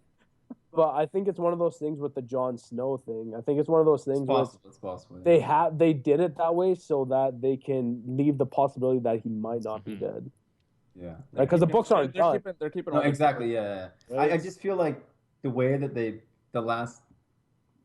but I think it's one of those things with the Jon Snow thing. I think it's one of those it's things where possible. It's possible. they did it that way so that they can leave the possibility that he might not be Mhm. dead. Yeah. Right? Because the books aren't done. They're keeping No, all this- exactly. Yeah. Right? I just feel like the way that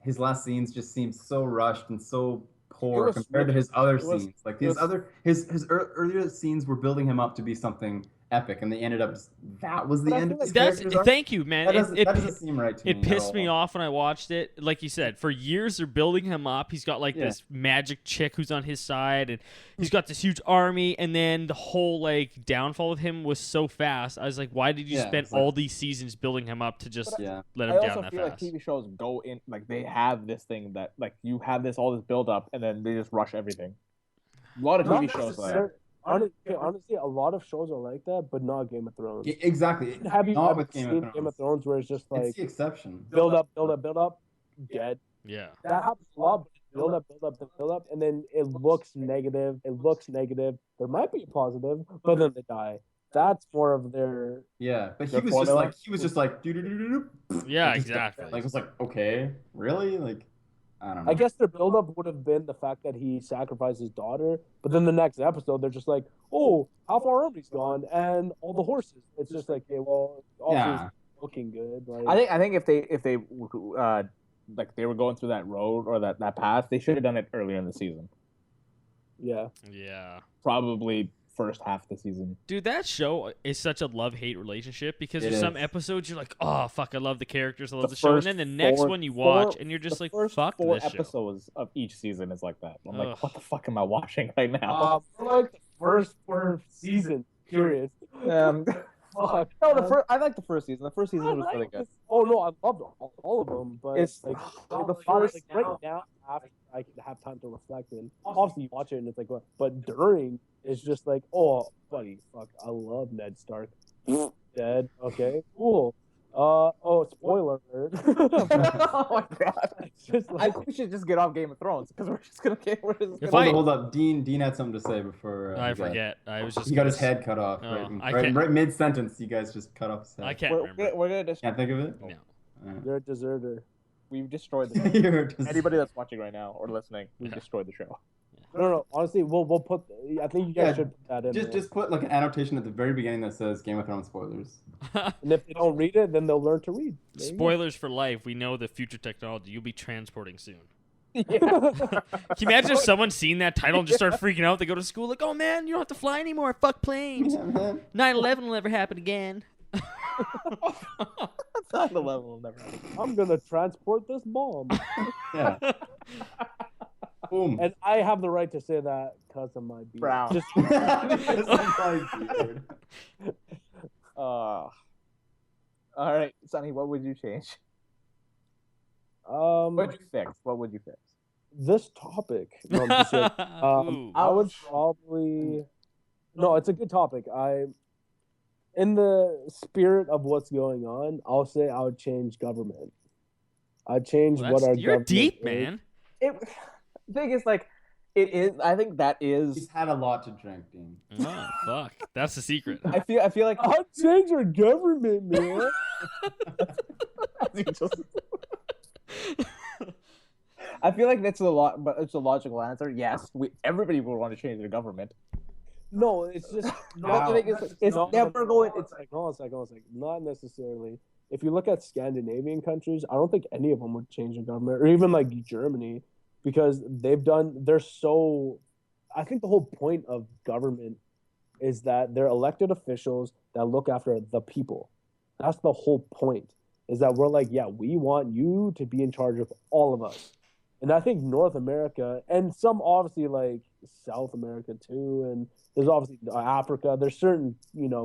his last scenes just seemed so rushed and so poor It was compared to his other it was- scenes. Like, it was- his earlier scenes were building him up to be something epic, and they ended up that was the But I end feel of his like That's character's arc. thank you, man. That doesn't, It that doesn't seem right to me. It pissed at me all. off when I watched it. Like you said, for years they're building him up. He's got like Yeah. this magic chick who's on his side, and he's got this huge army. And then the whole like downfall of him was so fast. I was like, why did you Yeah, spend it's like- all these seasons building him up to just Yeah. let I him also down that feel like fast? TV shows go in like they have this thing that like you have all this build up and then they just rush everything. A lot of Not TV shows like that. necessar- Honestly, a lot of shows are like that, but not Game of Thrones. Exactly. Have you Not ever with seen Game of Game of Thrones where it's just like It's the exception. build up, dead? Yeah. That happens a lot. But build up, and then it looks negative. There might be positive, but then they die. That's more of their. Yeah, but The formula? he was just like doo-doo-doo-doo-doo. Yeah, Just exactly. like, it's like, okay, really? Like, I don't know. I guess their build up would have been the fact that he sacrificed his daughter, but then the next episode they're just like, "Oh, half our army's gone and all the horses." It's just like, "Okay, well, Yeah. also looking good." Like, I think if they like they were going through that road or that path, they should have done it earlier in the season. yeah, Yeah. Probably first half of the season. Dude, that show is such a love-hate relationship because It there's some is. episode you're like, oh fuck, I love the characters, I love The the show, and first then the next four- one you watch four- and you're just the like, first fuck 4 this show. episodes of each season is like that. I'm Ugh. like, what the fuck am I watching right now? like the first 4 seasons. Curious. Fuck. No, I like the first season. The first season was really good. Oh no, I loved all of them, but It's like the first, first right now after I can have time to reflect and obviously you watch it and it's like what, but during it's just like, oh buddy, fuck, I love Ned Stark. Dead. Okay, cool. Spoiler alert. Oh my god! It's just I like, think we should just get off Game of Thrones because we're just gonna get. We're just If gonna, I- Hold up. Dean had something to say before. I forget. I was just He got his head cut off. Oh, I right, can't- right mid sentence. You guys just cut off his head. I can't we're, remember. we're gonna just. Can't think of it. No. you're a deserter. We've destroyed the. You're just- Anybody that's watching right now or listening, we've Yeah. destroyed the show. No. Honestly, we'll put. I think you guys should put that in. Just put like an annotation at the very beginning that says Game of Thrones spoilers. And if they don't read it, then they'll learn to read. Spoilers for life. We know the future technology. You'll be transporting soon. Yeah. Can you imagine if someone seen that title and just started freaking out? They go to school like, oh man, you don't have to fly anymore. Fuck planes. Yeah, man. 9/11 will never happen again. 9/11 will never happen. I'm gonna transport this bomb, Yeah. Boom. and I have the right to say that because of my beard. Brown. Just All right, Sonny, what would you change? What would you fix? What would you fix? this topic. No, I'm just kidding. Ooh. I would probably. No, it's a good topic. In the spirit of what's going on, I'll say I would change government. I'd change Well, what our you're government deep, is. man. The thing is, like, it is. I think that He's is. had a lot to drink, Dean. Oh, fuck. That's the secret. I feel like I'd change our government, man. I feel like that's a lot, but it's a logical answer. Yes, everybody will want to change their government. No, it's just But the thing is, it's never going. It's hold on a second. Not necessarily. If you look at Scandinavian countries, I don't think any of them would change their government, or even like Germany, because they're so. I think the whole point of government is that they're elected officials that look after the people. That's the whole point. Is that we're like, yeah, we want you to be in charge of all of us. And I think North America and some obviously like South America too, and there's obviously Africa. There's certain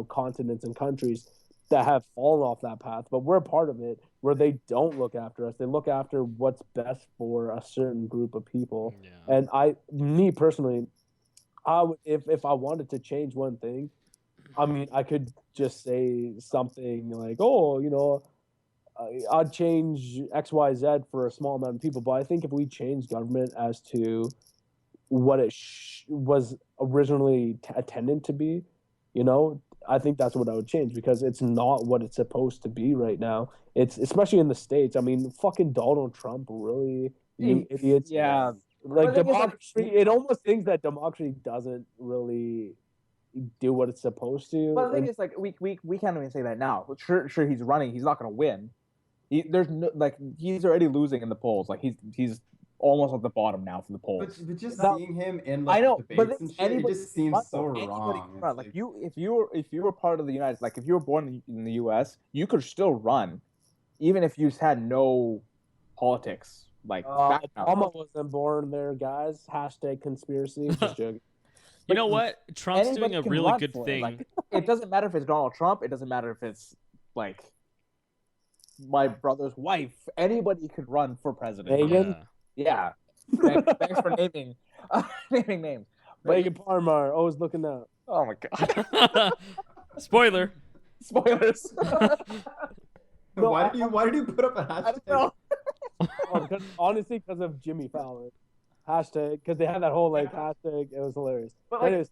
continents and countries that have fallen off that path, but we're a part of it where they don't look after us. They look after what's best for a certain group of people. Yeah. And me personally, I would if I wanted to change one thing, I mean, I could just say something like, oh, I'd change X, Y, Z for a small amount of people. But I think if we change government as to what it was originally intended to be, I think that's what I would change, because it's not what it's supposed to be right now. It's especially in the States. I mean, fucking Donald Trump, really, you idiots. yeah. Like But the thing is, democracy, it almost thinks that democracy doesn't really do what it's supposed to. But the thing And- is, like, we can't even say that now. Sure, he's running. He's not going to win. There's no, like, he's already losing in the polls. Like, he's almost at the bottom now for the polls. But just That- seeing him in I like know, debates but and shit, it anybody just seems can so run, though. Anybody wrong. can run. It's Like, if you were part of the United, like, if you were born in the U.S., you could still run, even if you had no politics. Like, background. Obama wasn't born there, guys. Hashtag conspiracy. Just joking. You know what? Trump's doing Anybody a can really run good for it. thing. Like, it doesn't matter if it's Donald Trump. It doesn't matter if it's like my brother's wife. Anybody could run for president. Megan? Yeah. Thanks for naming names. But, Megan Parmar, always looking out. oh my god! Spoiler. Spoilers. No, why did you put up a I hashtag? don't know. Honestly, because of Jimmy Fallon. Hashtag, because they had that whole like hashtag. It was hilarious. But, like, Anyways,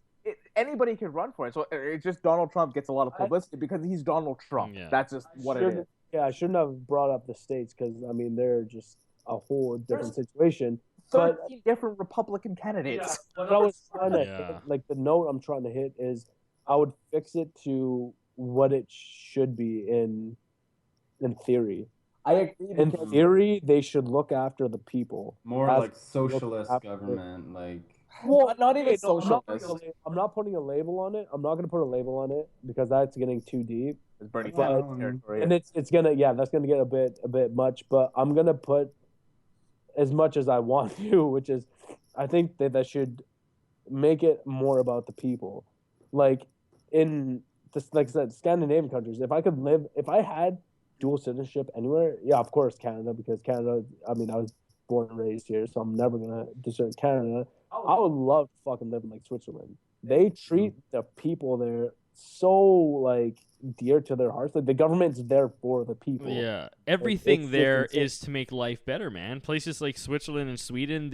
anybody can run for it. So it's just Donald Trump gets a lot of publicity because he's Donald Trump. Yeah. That's just what it is. Yeah, I shouldn't have brought up the states because I mean they're just a whole different situation. But 13 different Republican candidates. what I was trying to Yeah. hit, like the note I'm trying to hit is I would fix it to what it should be in theory. I agree. In because- theory, they should look after the people. More As- like socialist after- government, like Well, not even no, socialist. I'm not putting a label on it. I'm not going to put a label on it because that's getting too deep. It's Bernie But- Sanders territory. And it's gonna that's gonna get a bit much, but I'm gonna put as much as I want to, which is I think that should make it more about the people. Like in this, like I said, Scandinavian countries, if I had dual citizenship anywhere, yeah, of course Canada, because Canada, I mean, I was born and raised here, so I'm never gonna desert Canada. I would love to fucking live in like Switzerland. They treat the people there so like dear to their hearts. Like the government's there for the people. Yeah, everything it's there insane. is to make life better, man. Places like Switzerland and Sweden,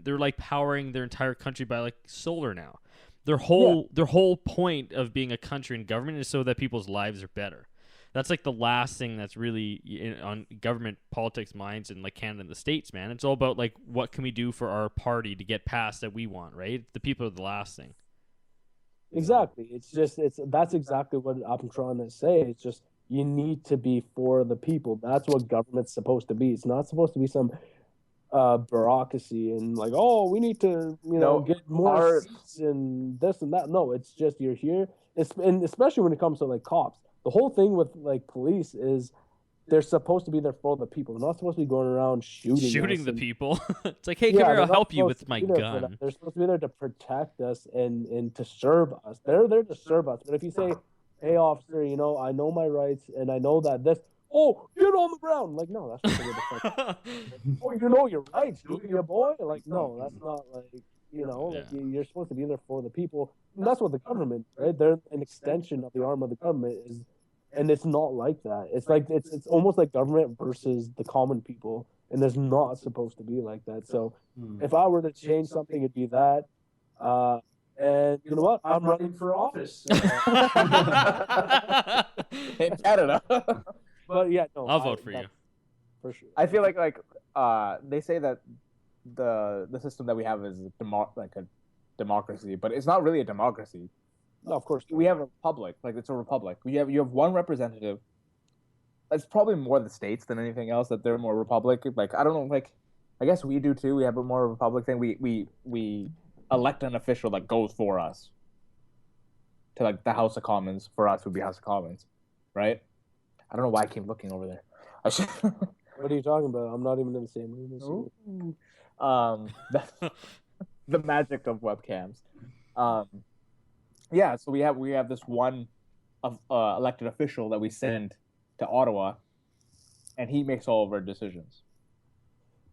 they're like powering their entire country by like solar now. Their whole point of being a country and government is so that people's lives are better. that's like the last thing that's really on government politics minds in like Canada and the States, man. It's all about like what can we do for our party to get past that we want, right? The people are the last thing. Exactly. That's exactly what I'm trying to say. It's just you need to be for the people. That's what government's supposed to be. It's not supposed to be some bureaucracy and like, oh, we need to, get more seats and this and that. No, it's just you're here. And especially when it comes to like cops. The whole thing with like police is they're supposed to be there for the people. They're not supposed to be going around shooting the people. It's like, hey, come here, I'll help you with my gun. They're supposed to be there to protect us and to serve us. They're there to serve us. But if you say, hey, officer, I know my rights and I know that this, oh, get on the ground. Like, no, that's not the way oh, you know your rights, do you, boy? Like, no, that's not like, you're supposed to be there for the people. And that's what the government, right? They're an extension of the arm of the government is. And it's not like that. It's like it's almost like government versus the common people, and there's not supposed to be like that. So, if I were to change something, it'd be that. And you know what? I'm running for office in Canada. But yeah, no, I'll vote for you for sure. I feel like they say that the system that we have is like a democracy, but it's not really a democracy. No, of course. We have a republic. Like, it's a republic. You have one representative. It's probably more the states than anything else that they're more republic. Like, I don't know. Like, I guess we do too. We have a more republic thing. We elect an official that goes for us. To like the House of Commons. For us would be House of Commons, right? I don't know why I keep looking over there. What are you talking about? I'm not even in the same room. The magic of webcams. Yeah, so we have this one elected official that we send to Ottawa, and he makes all of our decisions.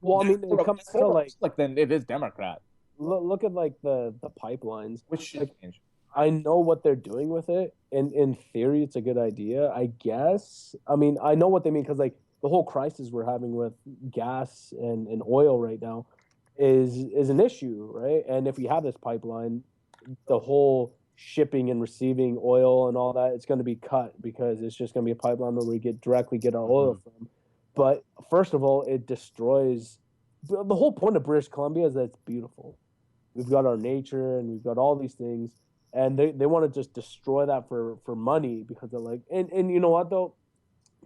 Well, I mean, it comes to like then it is Democrat. Look at like the pipelines, Which should change. I know what they're doing with it, and in theory, it's a good idea. I guess. I mean, I know what they mean because like the whole crisis we're having with gas and oil right now is an issue, right? And if we have this pipeline, the whole shipping and receiving oil and all that, it's going to be cut because it's just going to be a pipeline where we directly get our oil from. But first of all, it destroys the whole point of British Columbia is that it's beautiful. We've got our nature and we've got all these things, and they want to just destroy that for money because they're like, and you know what though,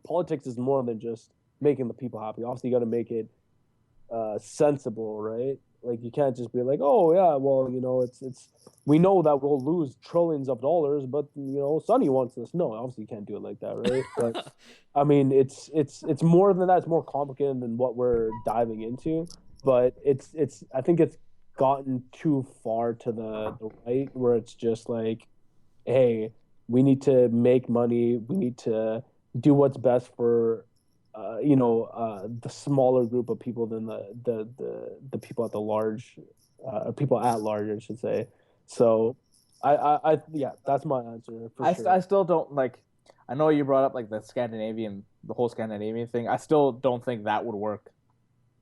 politics is more than just making the people happy. Obviously, you got to make it sensible, right? Like you can't just be like, oh yeah, well it's we know that we'll lose trillions of dollars, but Sonny wants this. No, obviously you can't do it like that, right? But I mean, it's more than that. It's more complicated than what we're diving into. But it's I think it's gotten too far to the right where it's just like, hey, we need to make money. We need to do what's best for the smaller group of people than the people at the large, people at large, I should say. So, I yeah, that's my answer. I still don't like. I know you brought up like the whole Scandinavian thing. I still don't think that would work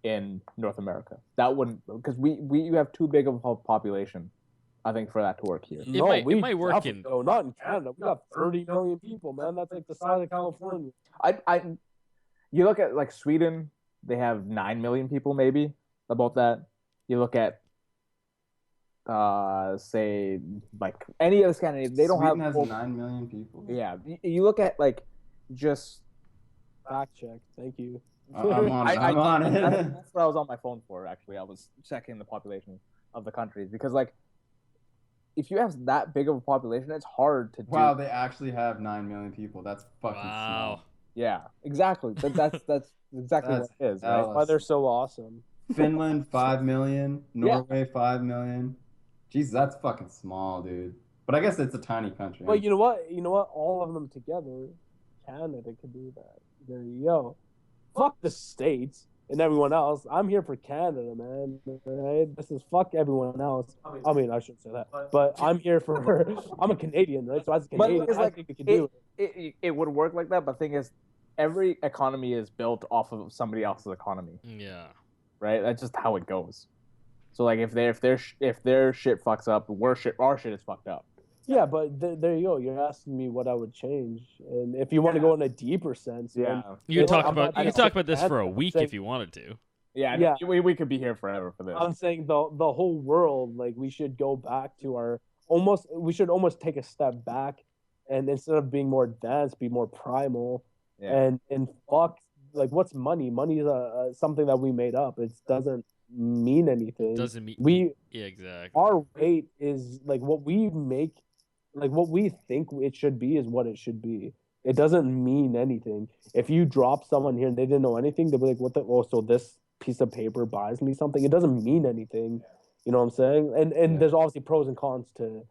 in North America. That wouldn't, because we have too big of a population, I think, for that to work here. It might work in. No, not in Canada. We got 30 million people, man. That's like the size of California. You look at like Sweden, they have 9 million people, maybe about that. You look at, say, like any other Scandinavian, they don't Sweden have has 9 million people. Yeah, you look at like just fact check. Thank you. I'm on it. That's what I was on my phone for. Actually, I was checking the population of the countries because like if you have that big of a population, it's hard to do. Wow, they actually have 9 million people. That's fucking small. Yeah, exactly. That's exactly what it is. Right? Why they're so awesome. Finland 5 million, Norway 5 million. Jesus, that's fucking small, dude. But I guess it's a tiny country. But you know what? All of them together, Canada could do that. There you go. Fuck the States and everyone else. I'm here for Canada, man. Right? This is fuck everyone else. I mean, I shouldn't say that, but I'm here for. I'm a Canadian, right? So as a Canadian, I think we can do it. It would work like that, but the thing is, every economy is built off of somebody else's economy. Yeah. Right. That's just how it goes. So like, if their shit fucks up, our shit is fucked up. Yeah, but there you go. You're asking me what I would change, and if you want to go in a deeper sense, then You could I'm not talk about this saying for a that. I'm week saying- if you wanted to. Yeah, we could be here forever for this. I'm saying the whole world, like we should go back to we should almost take a step back, and instead of being more advanced, be more primal, and fuck, like what's money? Money is something that we made up. It doesn't mean anything. Doesn't mean yeah, exactly. Our rate is like what we make, like what we think it should be is what it should be. It doesn't mean anything. If you drop someone here and they didn't know anything, they'll be like, "What the? Oh, so this piece of paper buys me something." It doesn't mean anything. You know what I'm saying? And there's obviously pros and cons to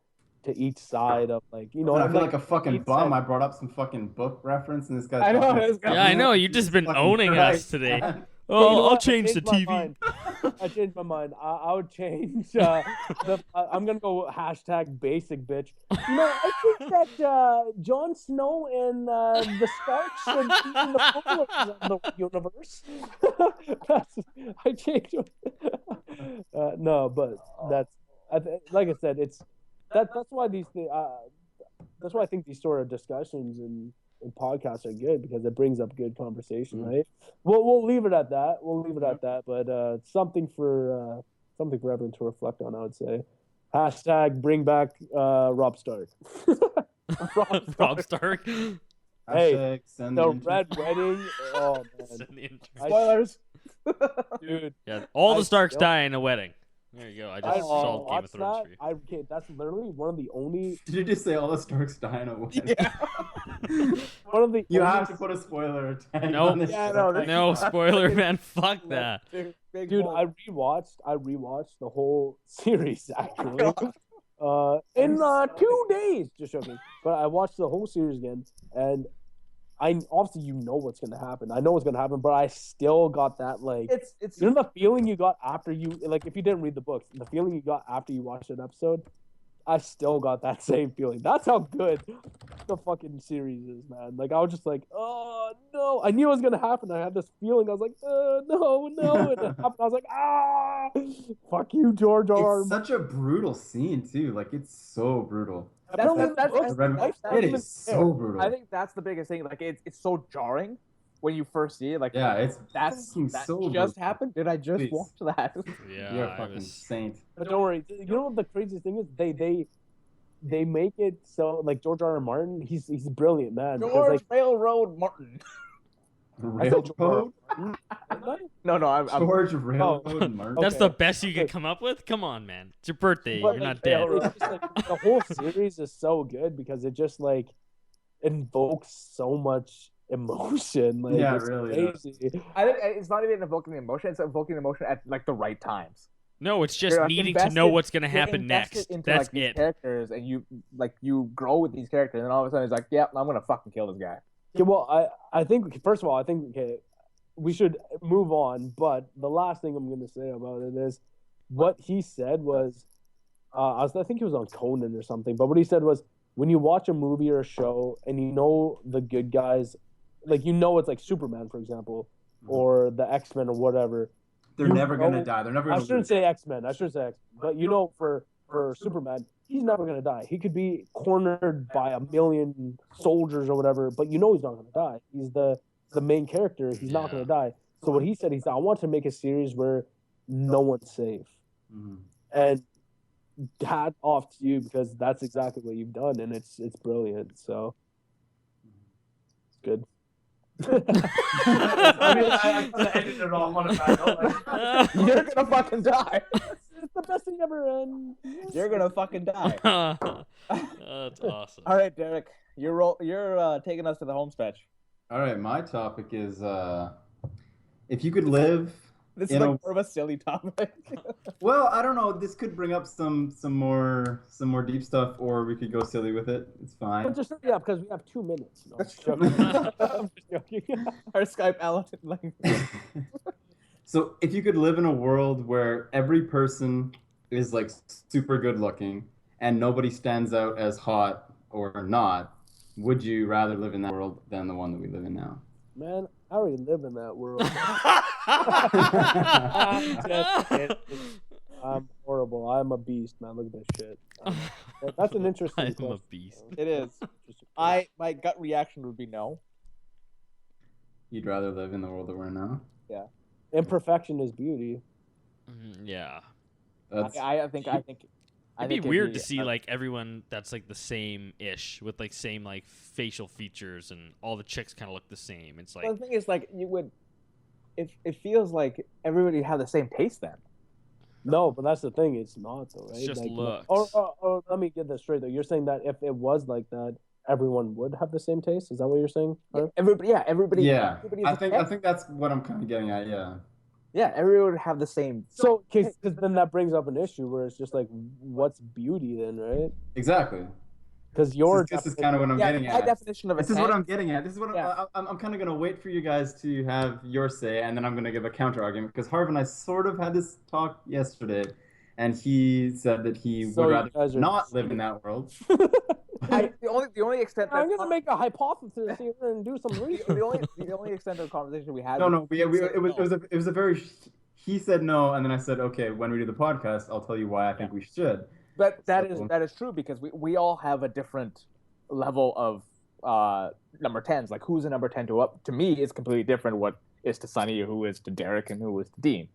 each side of like, you know. I And feel like a fucking bum. said- I brought up some fucking book reference, and this guy's I know, talking- this guy- Yeah, I know. You've just been Fucking owning Christ, us today. man. Oh, You know I'll what? I change the changed my TV. mind. I changed my mind. I would change. I'm gonna go hashtag basic bitch. You know, I think that Jon Snow and the Starks should be in the rulers of the universe. I changed. No, but that's like I said. It's that's why these things. That's why I think these sort of discussions and podcasts are good, because it brings up good conversation, right? We'll leave it at that. We'll leave it at that. But something for everyone to reflect on, I would say. Hashtag bring back Rob Stark. Rob Stark. Hey, Hashtag send the intern. Red Wedding. Oh man, Send the intern. Spoilers. dude. Yeah, all the I Starks still- die in a wedding. There you go. I just solved Game of watched Thrones that. for you. I can't. That's literally one of the only. Did you just say all the Starks die in a wedding? Yeah. One of the. You only, have to put a spoiler tag Nope. on this. Yeah, show. no, No spoiler, man. Fuck that. Big Dude, bold. I rewatched the whole series actually. In 2 days, just joking. But I watched the whole series again, and I obviously you know what's gonna happen. I know what's gonna happen, but I still got that like It's you know the feeling you got after you like if you didn't read the books, the feeling you got after you watched an episode. I still got that same feeling. That's how good the fucking series is, man. Like I was just like, oh no, I knew it was gonna happen. I had this feeling. I was like, no, and it happened. I was like, fuck you, George R. R. It's such a brutal scene too. Like it's so brutal. Martin. The Red- it is so brutal. I think that's the biggest thing. Like it's so jarring when you first see it. Like yeah, it's that fucking just so brutal. happened. Did I just Please. watch that? Yeah, You're a I fucking was. saint. But don't worry. You know what the craziest thing is? They make it so like George R. R. Martin. He's a brilliant man. because, George like, Railroad Martin. Railroad? No, I'm George Railroad Martin. That's Okay. the best you could come up with? Come on, man. It's your birthday. But, You're like, not dead. it's just, like, the whole series is so good because it just like invokes so much emotion. Like, Yeah, it it's really does. crazy. I think it's not even evoking the emotion; it's evoking the emotion at like the right times. No, it's just You're, like, needing to invested- know what's going to you're happen invested next. into, That's like, these it. characters, and you grow with these characters, and then all of a sudden it's like, yeah, I'm gonna fucking kill this guy. Yeah, well, I think first of all, I think we should move on. But the last thing I'm going to say about it is what he said was, I think he was on Conan or something. But what he said was, when you watch a movie or a show and you know the good guys, like you know it's like Superman, for example, or the X-Men or whatever. They're You never gonna know- die. They're never I gonna shouldn't lose. say X-Men. But you know, for Superman, he's never gonna die. He could be cornered by a million soldiers or whatever, but you know he's not gonna die. He's the main character. He's not gonna die. So what he said, I want to make a series where no one's safe. Mhm. And hat off to you because that's exactly what you've done, and it's brilliant. So it's good. I ended it all on a bad note. You're gonna fucking die. It's the best thing ever, and You're gonna fucking die. That's awesome. All right, Derek, you're taking us to the home stretch. All right, my topic is if you could live. This You is know- like more of a silly topic. Well, I don't know. This could bring up some more deep stuff, or we could go silly with it. It's fine. just because we have 2 minutes. No, I'm That's just joking. I'm just joking. Our Skype Alan, like, So, if you could live in a world where every person is like super good looking and nobody stands out as hot or not, would you rather live in that world than the one that we live in now? Man, I already live in that world. I'm horrible. I'm a beast, man. Look at this shit. That's an interesting I'm question. a beast. It is. Interesting question. My gut reaction would be no. You'd rather live in the world that we're in now? Imperfection is beauty. Yeah. That's I think It'd be weird to see like everyone that's like the same ish with like same like facial features and all the chicks kind of look the same. It's like the thing is, like, you would. It feels like everybody had the same taste then. No, but that's the thing. It's not though, right? It's just like, looks. Or let me get this straight though. You're saying that if it was like that, everyone would have the same taste. Is that what you're saying? Harv? Everybody. yeah. Everybody's I think that's what I'm kind of getting at. Yeah. Yeah, everyone would have the same. So, because then that brings up an issue where it's just like, what's beauty then, right? Exactly. Because your This is kind of what I'm getting my at. definition of This is what I'm getting at. This is what Yeah. I'm kind of going to wait for you guys to have your say, and then I'm going to give a counter argument because Harv and I sort of had this talk yesterday, and he said that he So would you rather guys are- not live in that world. the only extent I'm that gonna make a hypothesis here and do some research. the only extent of the conversation we had. No, said it was a very. He said no, and then I said, okay, when we do the podcast, I'll tell you why I think we should. But that So- is true because we all have a different level of number 10s. Like, who's a number 10 to me is completely different what is to Sunny, who is to Derek, and who is to Dean,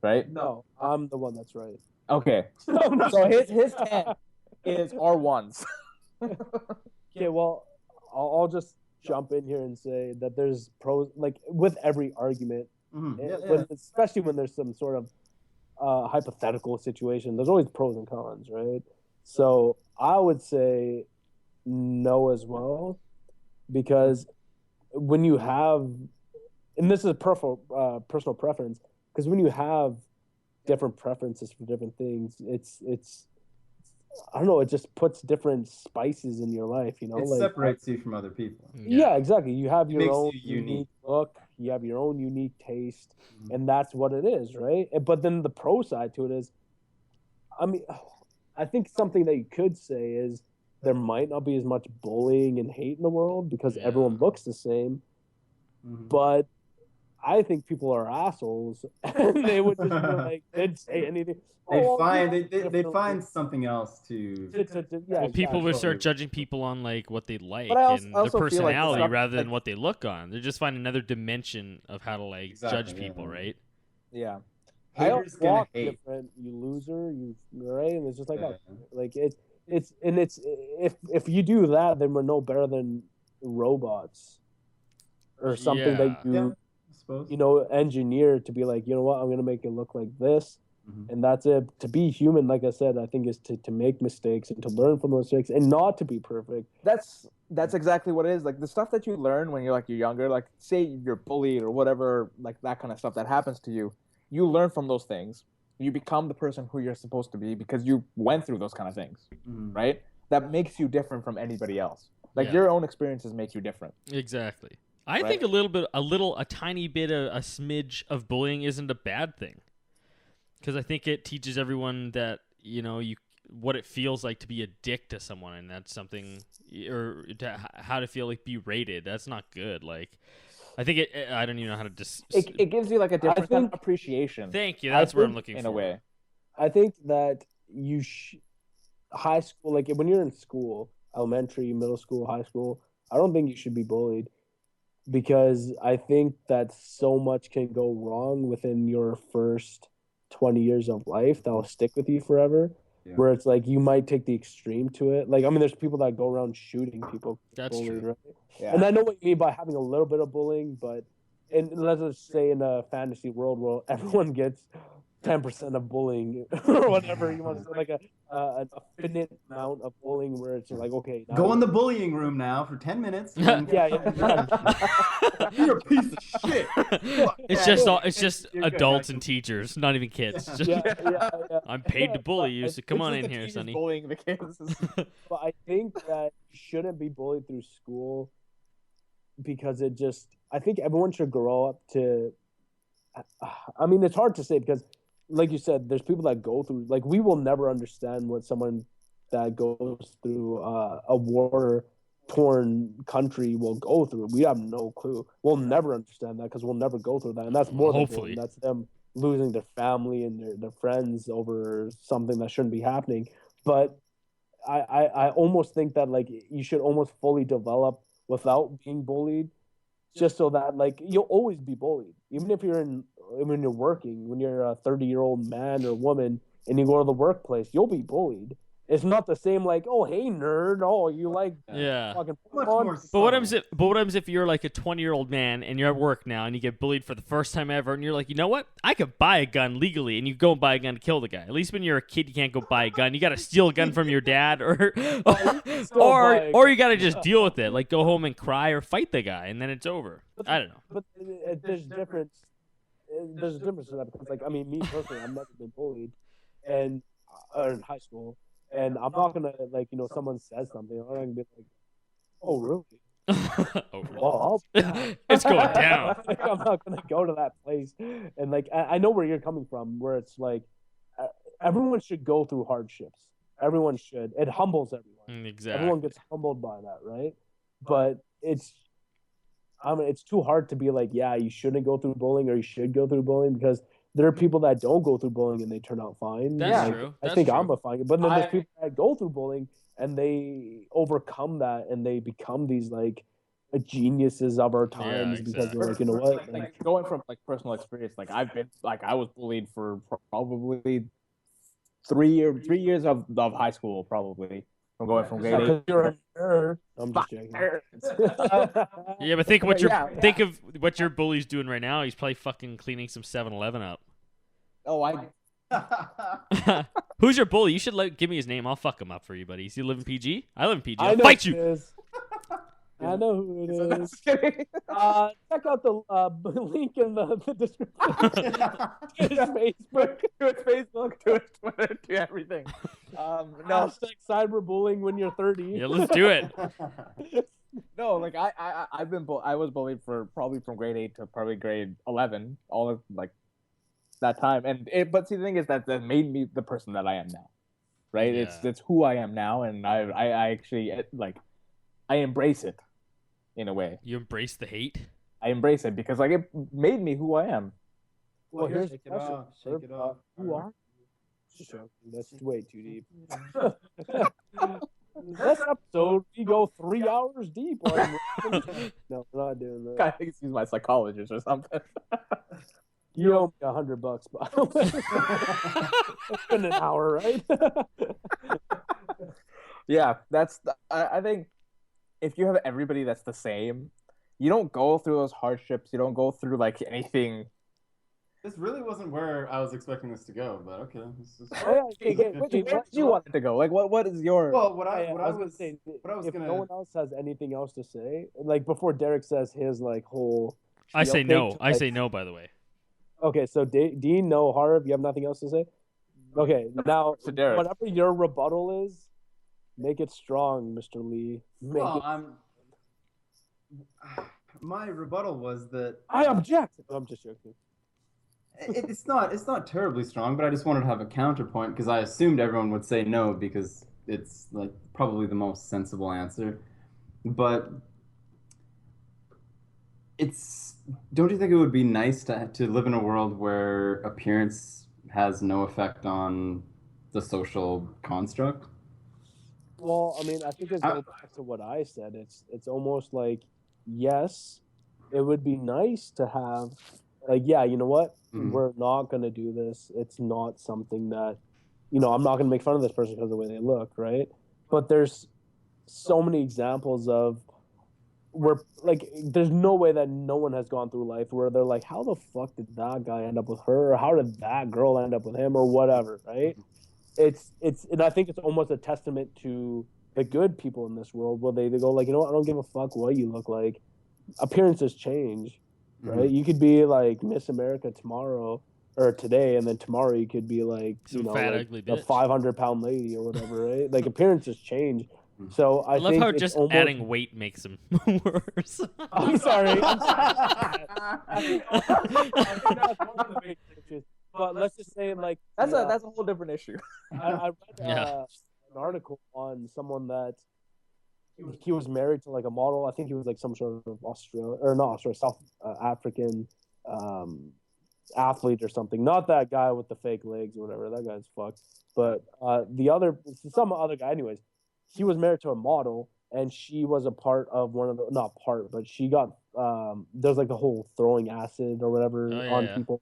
right? No, I'm the one that's right. Okay. So his 10 is our ones. Okay, well, I'll just jump in here and say that there's pros, like with every argument, especially when there's some sort of hypothetical situation, there's always pros and cons, right? So I would say no as well, because when you have, and this is personal preference, because when you have different preferences for different things, it's I don't know, it just puts different spices in your life, you know? It separates you from other people. Yeah, exactly. You have your makes own you unique. look, you have your own unique taste, and that's what it is, right? But then the pro side to it is, I mean, I think something that you could say is there might not be as much bullying and hate in the world because everyone looks the same, but I think people are assholes, and they would just be like, they'd say anything. They'd find something else to. Well, people would start judging people on like what they like But I and also their feel like personality stuff- rather than what they look on. They're just finding another dimension of how to like Exactly, judge people, right? Yeah. Haters gonna walk hate. different, you loser, you right, and it's just like, Yeah. like it's if you do that, then we're no better than robots or something that you Yeah, I suppose. engineer to be like, you know what, I'm gonna make it look like this. Mhm. And that's it. To be human, like I said, I think is to make mistakes and to learn from those mistakes and not to be perfect. That's exactly what it is. Like, the stuff that you learn when you're younger, like, say you're bullied or whatever, like that kind of stuff that happens to you, you learn from those things. You become the person who you're supposed to be because you went through those kind of things, right? That makes you different from anybody else. Like, your own experiences make you different. Exactly. I Right? think a tiny bit, a smidge of bullying isn't a bad thing. Because I think it teaches everyone that, what it feels like to be a dick to someone, and that's something, or how to feel like berated. That's not good. Like, I think I don't even know how to It gives you like a different kind of appreciation. Thank you. That's what I'm looking in for. a way. I think that high school, like when you're in school, elementary, middle school, high school, I don't think you should be bullied, because I think that so much can go wrong within your first 20 years of life that will stick with you forever. Yeah. Where it's like you might take the extreme to it. Like, I mean, there's people that go around shooting people. That's bullied, true. right? Yeah. And I know what you mean by having a little bit of bullying, but let's just say in a fantasy world where everyone gets 10% of bullying or whatever you want to say, like an infinite amount of bullying where it's like, okay, now Go in the bullying room now for 10 minutes. yeah, exactly. You're a piece of shit. It's just You're good, adults actually. and teachers, not even kids. Just, yeah. I'm paid to bully you, so come It's on just in the here, Sonny. Bullying the kids. But I think that you shouldn't be bullied through school, because I think everyone should grow up to, I mean, it's hard to say because, like you said, there's people that go through, like, we will never understand what someone that goes through a war-torn country will go through. We have no clue. We'll never understand that because we'll never go through that. And that's more than Hopefully. bullying. That's them losing their family and their friends over something that shouldn't be happening. But I almost think that like you should almost fully develop without being bullied, just so that like you'll always be bullied, even if you're in when you're working, when you're a 30-year-old man or woman and you go to the workplace, you'll be bullied. It's not the same like, oh hey nerd, oh you like Yeah. fucking Much Pokemon? more But what happens if you're like a 20-year-old man and you're at work now and you get bullied for the first time ever and you're like, you know what? I could buy a gun legally, and you go and buy a gun to kill the guy. At least when you're a kid, you can't go buy a gun. You got to steal a gun from your dad, or or you got to just deal with it, like go home and cry or fight the guy, and then it's over. I don't know. But there's difference. There's a difference in that because, like, I mean, me personally, I've never been bullied, and in high school, and I'm not gonna like, someone says something, I'm not gonna be like, oh really? Oh, Well, it's going down. like, I'm not gonna go to that place, and like, I know where you're coming from, where it's like, everyone should go through hardships. Everyone should. It humbles everyone. Exactly. Everyone gets humbled by that, right? But it's too hard to be like, yeah, you shouldn't go through bullying or you should go through bullying, because there are people that don't go through bullying and they turn out fine. That's Like, true. I That's think true. I'm a fine, but then there's people that go through bullying and they overcome that and they become these like geniuses of our times because they're like, you know what? Like going from like personal experience, like I was bullied for probably 3 years of high school, probably from going from grade 8. Because you're a nerd. I'm just joking. Yeah, but think what your Yeah. think of what your bully's doing right now. He's probably fucking cleaning some 7-Eleven up. Oh, I Who's your bully? You should give me his name. I'll fuck him up for you, buddy. Does he live in PG? I live in PG. I I'll know fight who you. it is. I know who it is. Just kidding. Check out the link in the description. To his Facebook. To his Facebook, to his Twitter, to everything. No, Hashtag cyberbullying when you're 30. Yeah, let's do it. no, like I was bullied for probably from grade 8 to probably grade 11, all of like that time. But see, the thing is that made me the person that I am now, right? Yeah. It's who I am now, and I actually like I embrace it in a way. You embrace the hate. I embrace it because like it made me who I am. Well, here's the Shake it question. off, shake it off. Who are you? Sure. That's way too deep. This episode, we go 3 hours deep. No, we're not doing I that. think he's my psychologist or something. You owe me $100, by the way. It's been an hour, right? Yeah, I think if you have everybody that's the same, you don't go through those hardships. You don't go through like anything. This really wasn't where I was expecting this to go, but okay. Where do you want it to go? Like, what is your? Well, I was gonna say, if no one else has anything else to say, like before Derek says his like whole. I say spiel, no. take, I like- say no. By the way. Okay, so Dean, no, Harv, you have nothing else to say? Okay, now So Derek. whatever your rebuttal is, make it strong, Mr. Lee. Make Well, my rebuttal was that I object. I'm just joking. it's not terribly strong, but I just wanted to have a counterpoint because I assumed everyone would say no because it's like probably the most sensible answer. But don't you think it would be nice to live in a world where appearance has no effect on the social construct? Well, I mean, I think it goes back to what I said. It's almost like, yes, it would be nice to have, like, yeah, you know what? Mhm. We're not going to do this. It's not something that, I'm not going to make fun of this person because of the way they look, right? But there's so many examples of where, like, there's no way that no one has gone through life where they're like, how the fuck did that guy end up with her? Or how did that girl end up with him? Or whatever, right? And I think it's almost a testament to the good people in this world where they go like, you know what, I don't give a fuck what you look like. Appearances change, right? You could be like Miss America tomorrow or today, and then tomorrow you could be like, Some fat, ugly a bitch. 500-pound lady or whatever, right? Like appearances change. So I love think how it's just almost... adding weight makes them worse. I'm sorry. But let's just say like That's a whole different issue. I read Yeah. an article on someone that he was married to like a model. I think he was like some sort of Australian or not Australian, South African athlete or something. Not that guy with the fake legs or whatever. That guy's fucked. But some other guy, anyways, he was married to a model, and she was a part of one of the not part, but she got there's like the whole throwing acid or whatever Oh yeah, on yeah. people.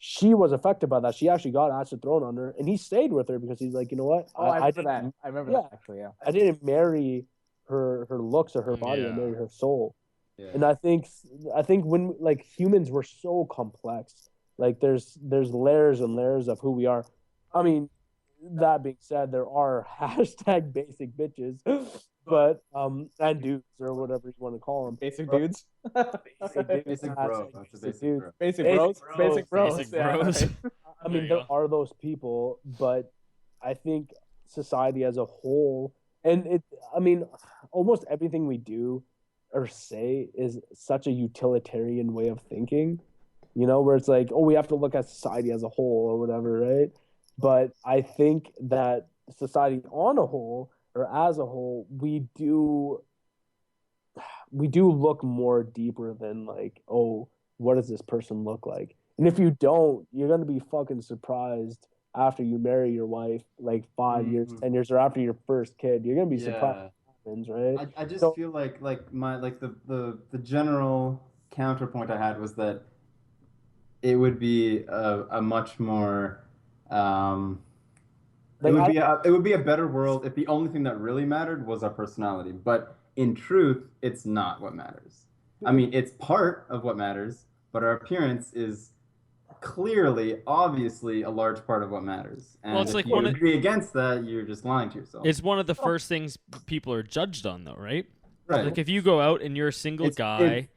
She was affected by that. She actually got acid thrown on her, and he stayed with her because he's like, you know what? Oh, I remember didn't, that. I remember yeah, that actually. Yeah. I didn't marry her looks or her body. I Yeah. married her soul. Yeah. And I think when like humans were so complex, like there's layers and layers of who we are. I mean, that being said, there are hashtag basic bitches, but and dudes or whatever you want to call them. Basic dudes. Basic dudes, Basic bro. hashtag That's a basic basic dudes. bro. Basic Basic bros. Basic bros. Basic Yeah. bros. I There mean, you there go. are those people, but I think society as a whole, and I mean, almost everything we do or say is such a utilitarian way of thinking, where it's like, oh, we have to look at society as a whole or whatever, right? But I think that society on a whole or as a whole, we do look more deeper than like, oh, what does this person look like? And if you don't, you're gonna be fucking surprised after you marry your wife, like 5 years, 10 years, or after your first kid. You're gonna be surprised Yeah. what happens, right? I just So feel like my like the general counterpoint I had was that it would be a much more um, like I it would be a better world if the only thing that really mattered was our personality. But in truth, it's not what matters. I mean, it's part of what matters, but our appearance is clearly, obviously, a large part of what matters. Well, And it's if like you agree against that, you're just lying to yourself. it's one of the first things people are judged on, though, right? Right. Like if you go out and you're a single guy,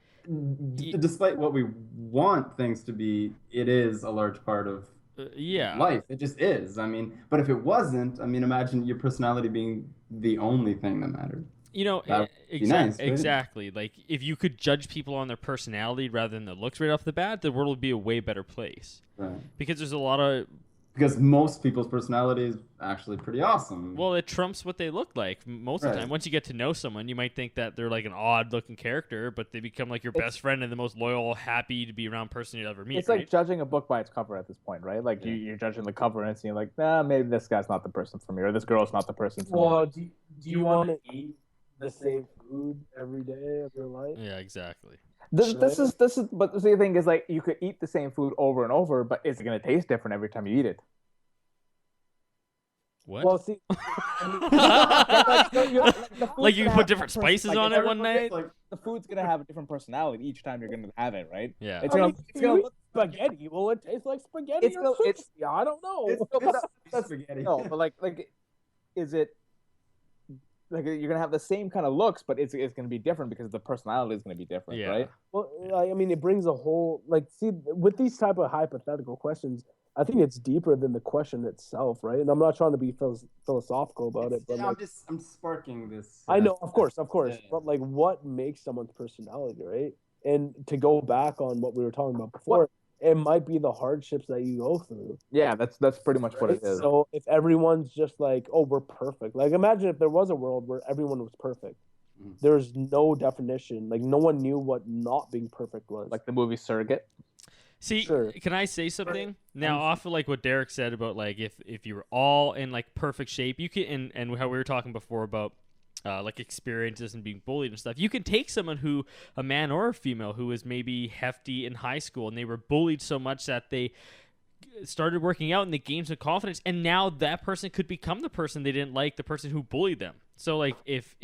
Despite what we want things to be, it is a large part of yeah. life. It just is. I mean, but if it wasn't, I mean, imagine your personality being the only thing that mattered. That would be nice, right? Exactly. Like if you could judge people on their personality rather than their looks right off the bat, the world would be a way better place. Right. Because there's a lot of Because most people's personality is actually pretty awesome. well, it trumps what they look like most of the Right. time. Once you get to know someone, you might think that they're like an odd-looking character, but they become like your best friend and the most loyal, happy to be around person you'll ever meet. It's right? like judging a book by its cover at this point, right? Like you're judging the cover and seeing like, nah, maybe this guy's not the person for me, or this girl's not the person for me. well, do you want to eat the same food every day of your life? Yeah, exactly. This is, but the thing is, like, you could eat the same food over and over, but is it going to taste different every time you eat it? What? Well, see, Like you can put different spices on it one night. Like the food's gonna have a different personality each time you're gonna have it, right? Yeah. It's gonna look spaghetti. Will it taste like spaghetti? Yeah, I don't know. that's spaghetti. no, but like, is it like you're gonna have the same kind of looks, but it's gonna be different because the personality is gonna be different, Yeah. right? Well, I mean, it brings a whole see with these type of hypothetical questions. I think it's deeper than the question itself, right? And I'm not trying to be philosophical about it, but I'm sparking this. I know, of course, Yeah. but like, what makes someone's personality, right? And to go back on what we were talking about before, it might be the hardships that you go through. Yeah, that's pretty much what it is. So if everyone's just like, oh, we're perfect. Like, imagine if there was a world where everyone was perfect. There's no definition. Like, no one knew what not being perfect was. Like the movie Surrogate. See, Sure. can I say something now? Off of like what Derek said about like if you were all in like perfect shape, you can and how we were talking before about like experiences and being bullied and stuff. You can take someone a man or a female who was maybe hefty in high school and they were bullied so much that they started working out and they gained some confidence, and now that person could become the person they didn't like, the person who bullied them. So like if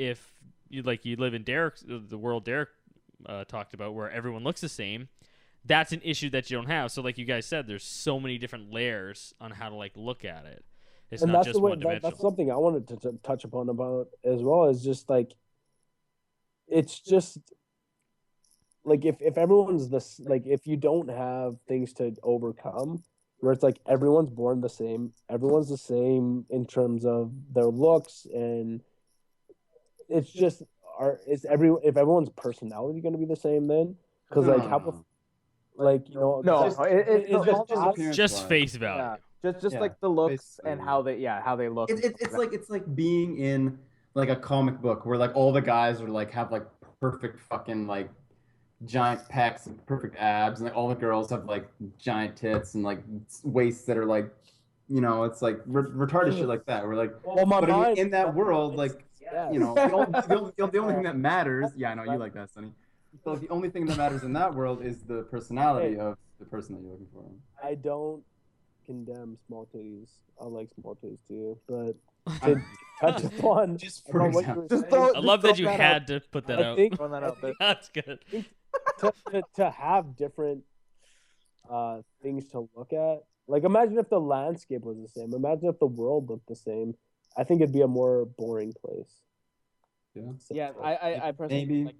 you live in the world Derek talked about where everyone looks the same. That's an issue that you don't have. So, like you guys said, there's so many different layers on how to like look at it. It's and not that's just the way, one dimensional. that's something I wanted to touch upon about as well. Is just like, it's just like if everyone's this, like if you don't have things to overcome, where it's like everyone's born the same, everyone's the same in terms of their looks, and it's just if everyone's personality going to be the same then? Because like how. Like, No, appearance just wise. face value. Yeah. Just Yeah, like the looks basically. and how they look. It's like being in like a comic book where like all the guys are like have like perfect fucking like giant pecs and perfect abs, and like all the girls have like giant tits and like waists that are like, it's like retarded shit like that. We're like, Well, my but mind in that world, like, yes. the only thing that matters, yeah, I know you like that, Sonny. So like, the only thing that matters in that world is the personality of the person that you're looking for. I don't condemn small titties. I like small titties too, but I- to touch upon Just for about what you example. were Just saying, I love that you throw that had to put that I out. think Throwing that out there. That's good. to have different things to look at. Like, imagine if the landscape was the same. Imagine if the world looked the same. I think it'd be a more boring place. Yeah. Yeah, I personally Maybe. like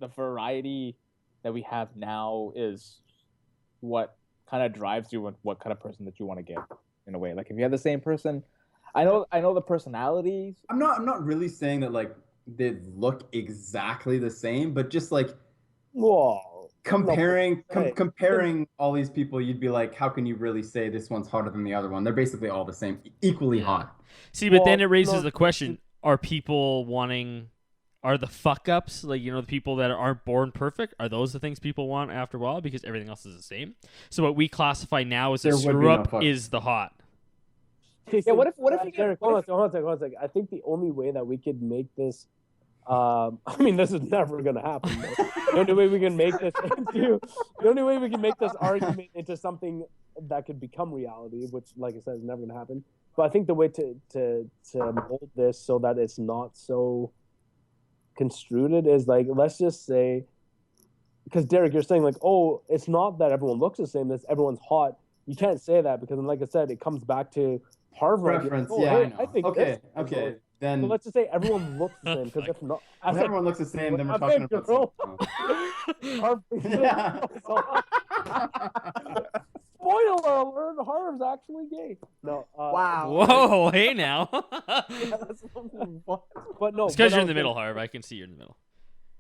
the variety that we have now is what kind of drives you and what kind of person that you want to get in a way. Like if you have the same person, I know the personalities. I'm not really saying that like they look exactly the same, but just like Whoa. comparing all these people, you'd be like, how can you really say this one's hotter than the other one? They're basically all the same, equally Yeah. hot. See, but then Well, it raises no, the question: are the fuck ups, like, the people that aren't born perfect, are those the things people want after a while because everything else is the same? So what we classify now as a There would be screw no up fuck. is the hot. Yeah, what if you Derek, hold on a second. I think the only way that we could make this, I mean, this is never gonna happen. The only way we can make this argument into something that could become reality, which, like I said, is never gonna happen. But I think the way to mold this so that it's not so construed is like, let's just say, because Derek, you're saying like, oh, it's not that everyone looks the same; it's everyone's hot. You can't say that because, like I said, it comes back to Harv. Preference, Oh, yeah, hey, I know. I think Okay, this is okay. good. So Then let's just say everyone looks the same, because if not, I when said, everyone looks the same, then we're I talking said about girl. something Harv, Yeah. spoiler alert: Harv's actually gay. No, Wow. Whoa, hey now. but no, It's because what you're I in the was middle, gonna- Harv. I can see you're in the middle.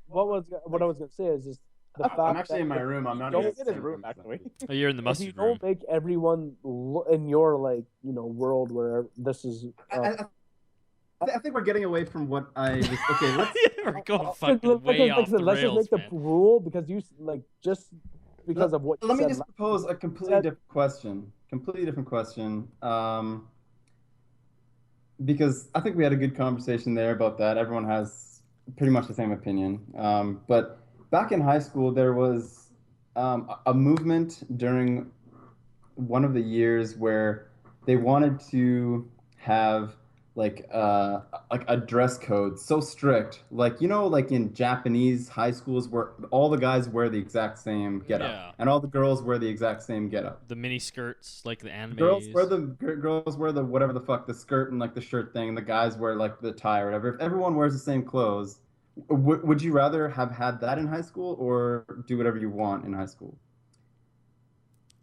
what I was gonna say is just the fact I'm actually that in my if room. I'm you not don't in Get his room actually. Oh, you're in the if you mustard room. don't make everyone in your world where this is I think we're getting away from what I was. Okay, let's. We're going fucking way off the let's just rails, make the man. rule because you just because of what you Let me said just propose a completely different question. Completely different question. Because I think we had a good conversation there about that. Everyone has pretty much the same opinion. But back in high school, there was a movement during one of the years where they wanted to have like a dress code so strict, like like in Japanese high schools where all the guys wear the exact same getup Yeah. and all the girls wear the exact same getup. The mini skirts, like the animes. Girls wear the whatever the fuck, the skirt and like the shirt thing, and the guys wear like the tie or whatever. If everyone wears the same clothes, would you rather have had that in high school or do whatever you want in high school?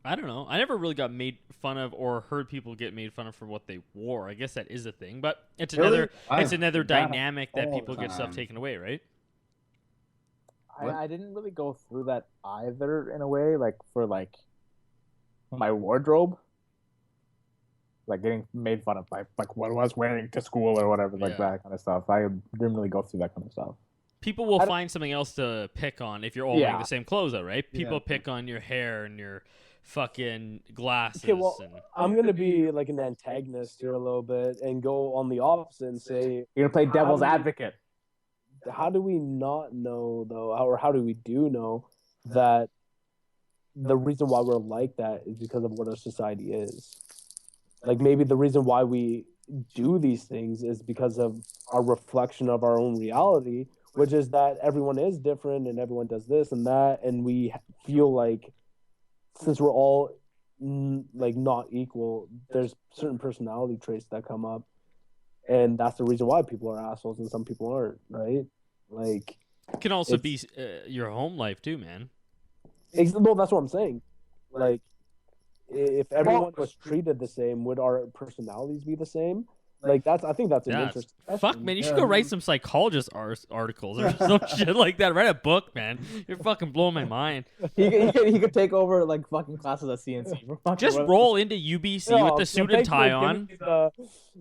I don't know. I never really got made fun of or heard people get made fun of for what they wore. I guess that is a thing, but it's Really? another I've that dynamic that all people the get stuff time. taken away, right? What? I didn't really go through that either in a way, like for like my wardrobe. Like getting made fun of by like what I was wearing to school or whatever, like Yeah. that kind of stuff. I didn't really go through that kind of stuff. People will I don't- find something else to pick on if you're all wearing Yeah. the same clothes, though, right? People Yeah. pick on your hair and your fucking glasses. Okay, well, and I'm gonna be like an antagonist here a little bit and go on the opposite and say, You're gonna play devil's How do we- advocate. how do we not know though, or how do we do know that the reason why we're like that is because of what our society is? Like maybe the reason why we do these things is because of our reflection of our own reality, which is that everyone is different and everyone does this and that, and we feel like since we're all like not equal, there's certain personality traits that come up, and that's the reason why people are assholes and some people aren't, right? Like, it can also be your home life too, man. well, that's what I'm saying. Like, if everyone was treated the same, would our personalities be the same? Like I think that's an Yeah, interesting fuck, question. man. You should go write some psychologist articles or some shit like that. Write a book, man. You're fucking blowing my mind. He could take over like fucking classes at CNC. For fucking Just what- roll into UBC with the suit and tie on.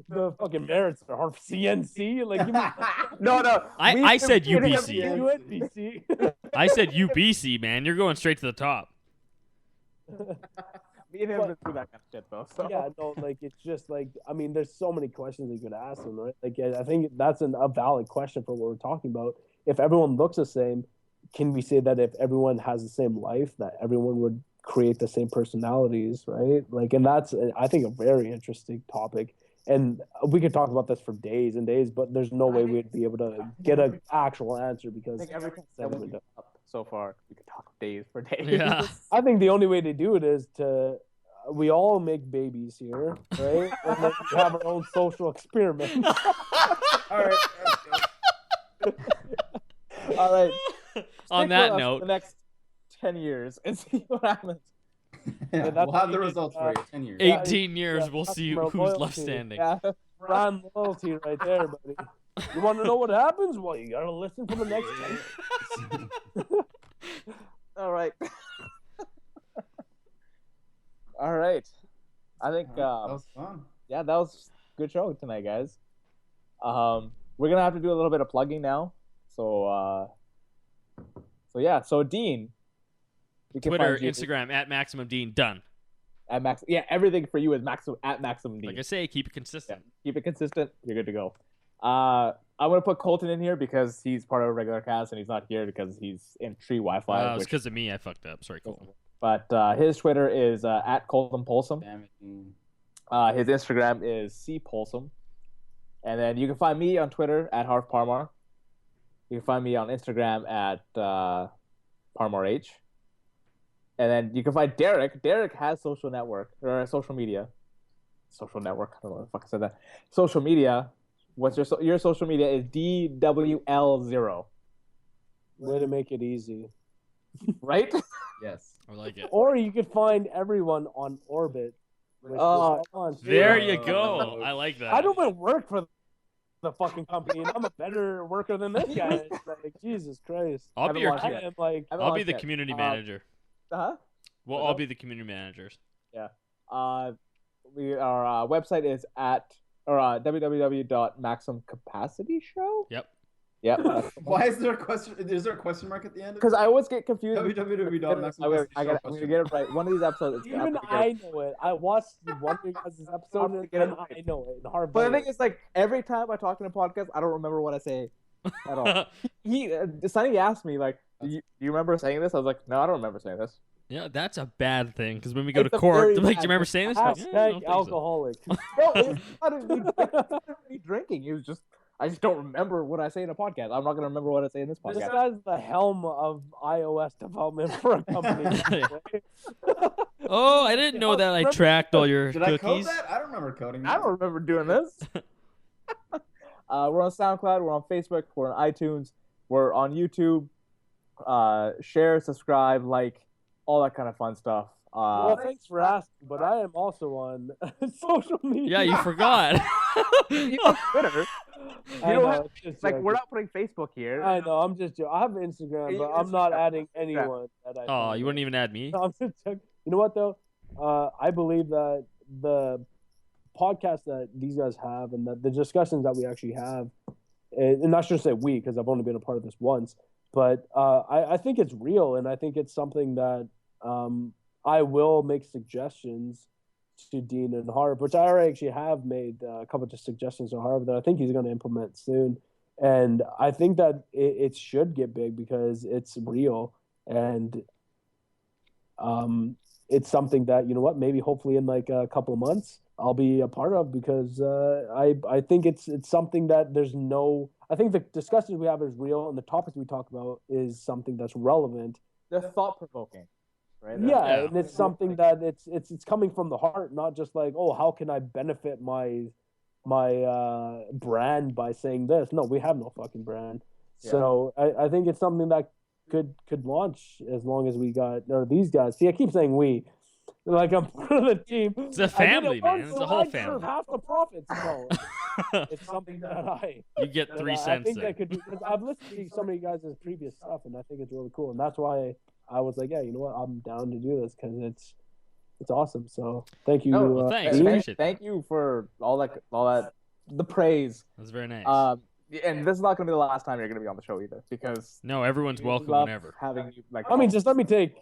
The fucking merits for Harv CNC. Like, give me No. I said we- UBC. UNBC. I said UBC, man. You're going straight to the top. Me and him have been through that kind of shit though. So. Yeah, no, like it's just like I mean, there's so many questions you could ask them, right? Like, I think that's a valid question for what we're talking about. If everyone looks the same, can we say that if everyone has the same life, that everyone would create the same personalities, right? Like, and that's I think a very interesting topic. And we could talk about this for days and days, but there's no way we'd be able to get an actual answer I because think every time that we've up so far, we could talk days for days. Yeah. I think the only way to do it is to we all make babies here, right? And then we have our own social experiment. All right. All right. On Stick that with us note, for the next 10 years and see what happens. Yeah, that's we'll have the what you results need, for you 10 years. 18 years, yeah, we'll see customer who's left loyalty. standing. Yeah. Brand loyalty right there, buddy. You want to know what happens? Well, you gotta listen for the next 10 years. All right. All right. I think That was fun. yeah, that was a good show tonight, guys. We're gonna have to do a little bit of plugging now. So yeah. So Dean, we can Twitter, find you Instagram, at Maximum Dean. Done. at Max. Yeah, everything for you is at Maximum Dean. Like I say, keep it consistent. Keep it consistent. You're good to go. I'm gonna put Colton in here because he's part of a regular cast and he's not here because he's in tree Wi-Fi. It was because of me. I fucked up. Sorry, Colton. But his Twitter is at Colton Polsum. Damn it, Dean. His Instagram is cpolsum. And then you can find me on Twitter at Harv Parmar. You can find me on Instagram at ParmarH. And then you can find Derek. Derek has social network or social media. Social network. I don't know what the fuck I said that. Social media. What's your social media is DWL0. Way to make it easy. Right? Yes. I like it. Or you could find everyone on Orbit. which Oh, is on There Twitter. you go. I like that. I don't even work for the fucking company, and I'm a better worker than this guy. It's like, Jesus Christ. I'll be your. watched I it. am like, I haven't I'll be watched the it. community manager. Uh-huh. We'll What's all up? be the community managers. Our website is at www.maximumcapacityshow. Yep. Yep. Why is there a question? Is there a question mark at the end? Because I always get confused. www.maximumcapacityshow. I'm gonna get it right. One of these episodes. even I know it. I watched one of you guys' episode, and I know it. And Harv But the knows thing is, like every time I talk in a podcast, I don't remember what I say at all. Sonny asked me like, do you remember saying this?" I was like, "No, I don't remember saying this." Yeah, that's a bad thing because when we go It's to a court, very they're like, bad "Do you remember saying this?" I'm like, "Yeah, I don't Hashtag think so." alcoholic. No, it's not me drinking. It was just I just don't remember what I say in a podcast. I'm not gonna remember what I say in this This podcast. guy's the helm of iOS development for a company. Oh, I didn't know that. I tracked all your Did I code cookies. that? I don't remember coding. I don't remember doing this. We're on SoundCloud. We're on Facebook. We're on iTunes. We're on YouTube. Share, subscribe, like, all that kind of fun stuff. Well, thanks for asking, but I am also on social media. Yeah, you forgot. You on Twitter. I You don't know, have- it's just Like, joking. we're not putting Facebook here. I know. I'm just joking. I have Instagram, but I'm not adding anyone. That I Oh, follow. you wouldn't even add me? No, I'm just joking. You know what though? I believe that the podcast that these guys have and the discussions that we actually have, and not just say we, because I've only been a part of this once, but I think it's real, and I think it's something that I will make suggestions to Dean and Harv, which I already actually have made a couple of suggestions to Harv that I think he's going to implement soon. And I think that it should get big because it's real, and it's something that, you know what, maybe hopefully in like a couple of months I'll be a part of, because I think it's something that I think the discussions we have is real, and the topics we talk about is something that's relevant. They're thought provoking, right? Yeah, Yeah. and it's something that it's coming from the heart, not just like, oh, how can I benefit my brand by saying this? No, we have no fucking brand. Yeah. So I think it's something that could launch as long as we got, or these guys. See, I keep saying we. Like I'm part of the team. It's a family, man. It's a whole I family. deserve half the profits. No, it's something that You get 3 I cents. think Then. I could do. I've listened to some of you guys' previous stuff, and I think it's really cool. And that's why I was like, yeah, you know what, I'm down to do this because it's awesome. So thank you. No, well, thanks. Dean. Appreciate Thank you for all that, the praise. That's very nice. And this is not going to be the last time you're going to be on the show either, because no, everyone's we welcome love having you. having you. Like, I mean, just let me take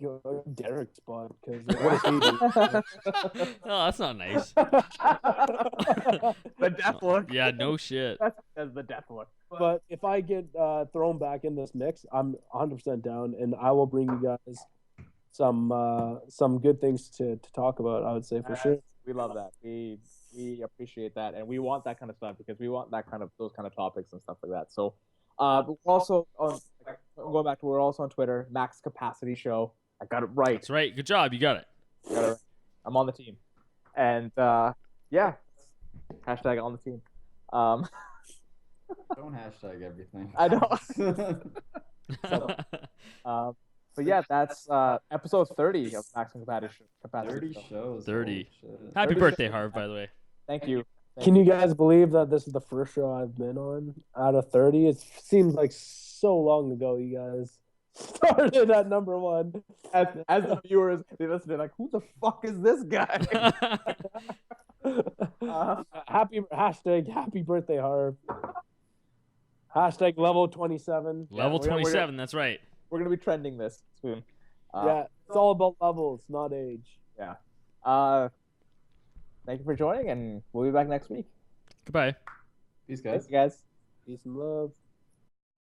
Derek's spot because what does he do? Oh, that's not nice. the death look. Yeah, no shit. That's the death look. But if I get thrown back in this mix, I'm 100% down, and I will bring you guys some good things to talk about. I would say for sure. We love that. We appreciate that, and we want that kind of stuff because we want those kind of topics and stuff like that. So, we're also on going back to we're also on Twitter, Max Capacity Show. I got it right. That's right. Good job. You got it. Got it right. I'm on the team, and yeah, hashtag on the team. Don't hashtag everything. I know. But yeah, that's episode 30 of Maximum Capacity 30 Show. shows. 30. Holy shit. Happy 30 birthday, shows. Harv, by the way. Thank you. Can you guys believe that this is the first show I've been on out of 30? It seems like so long ago you guys started at number 1. As the viewers, they listen to like, who the fuck is this guy? Happy birthday, Harv. Hashtag level 27. Level we're gonna- 27, that's right. We're gonna be trending this soon. Yeah, it's all about levels, not age. Yeah. Thank you for joining, and we'll be back next week. Goodbye. Peace, Thanks, guys. guys. Peace and love.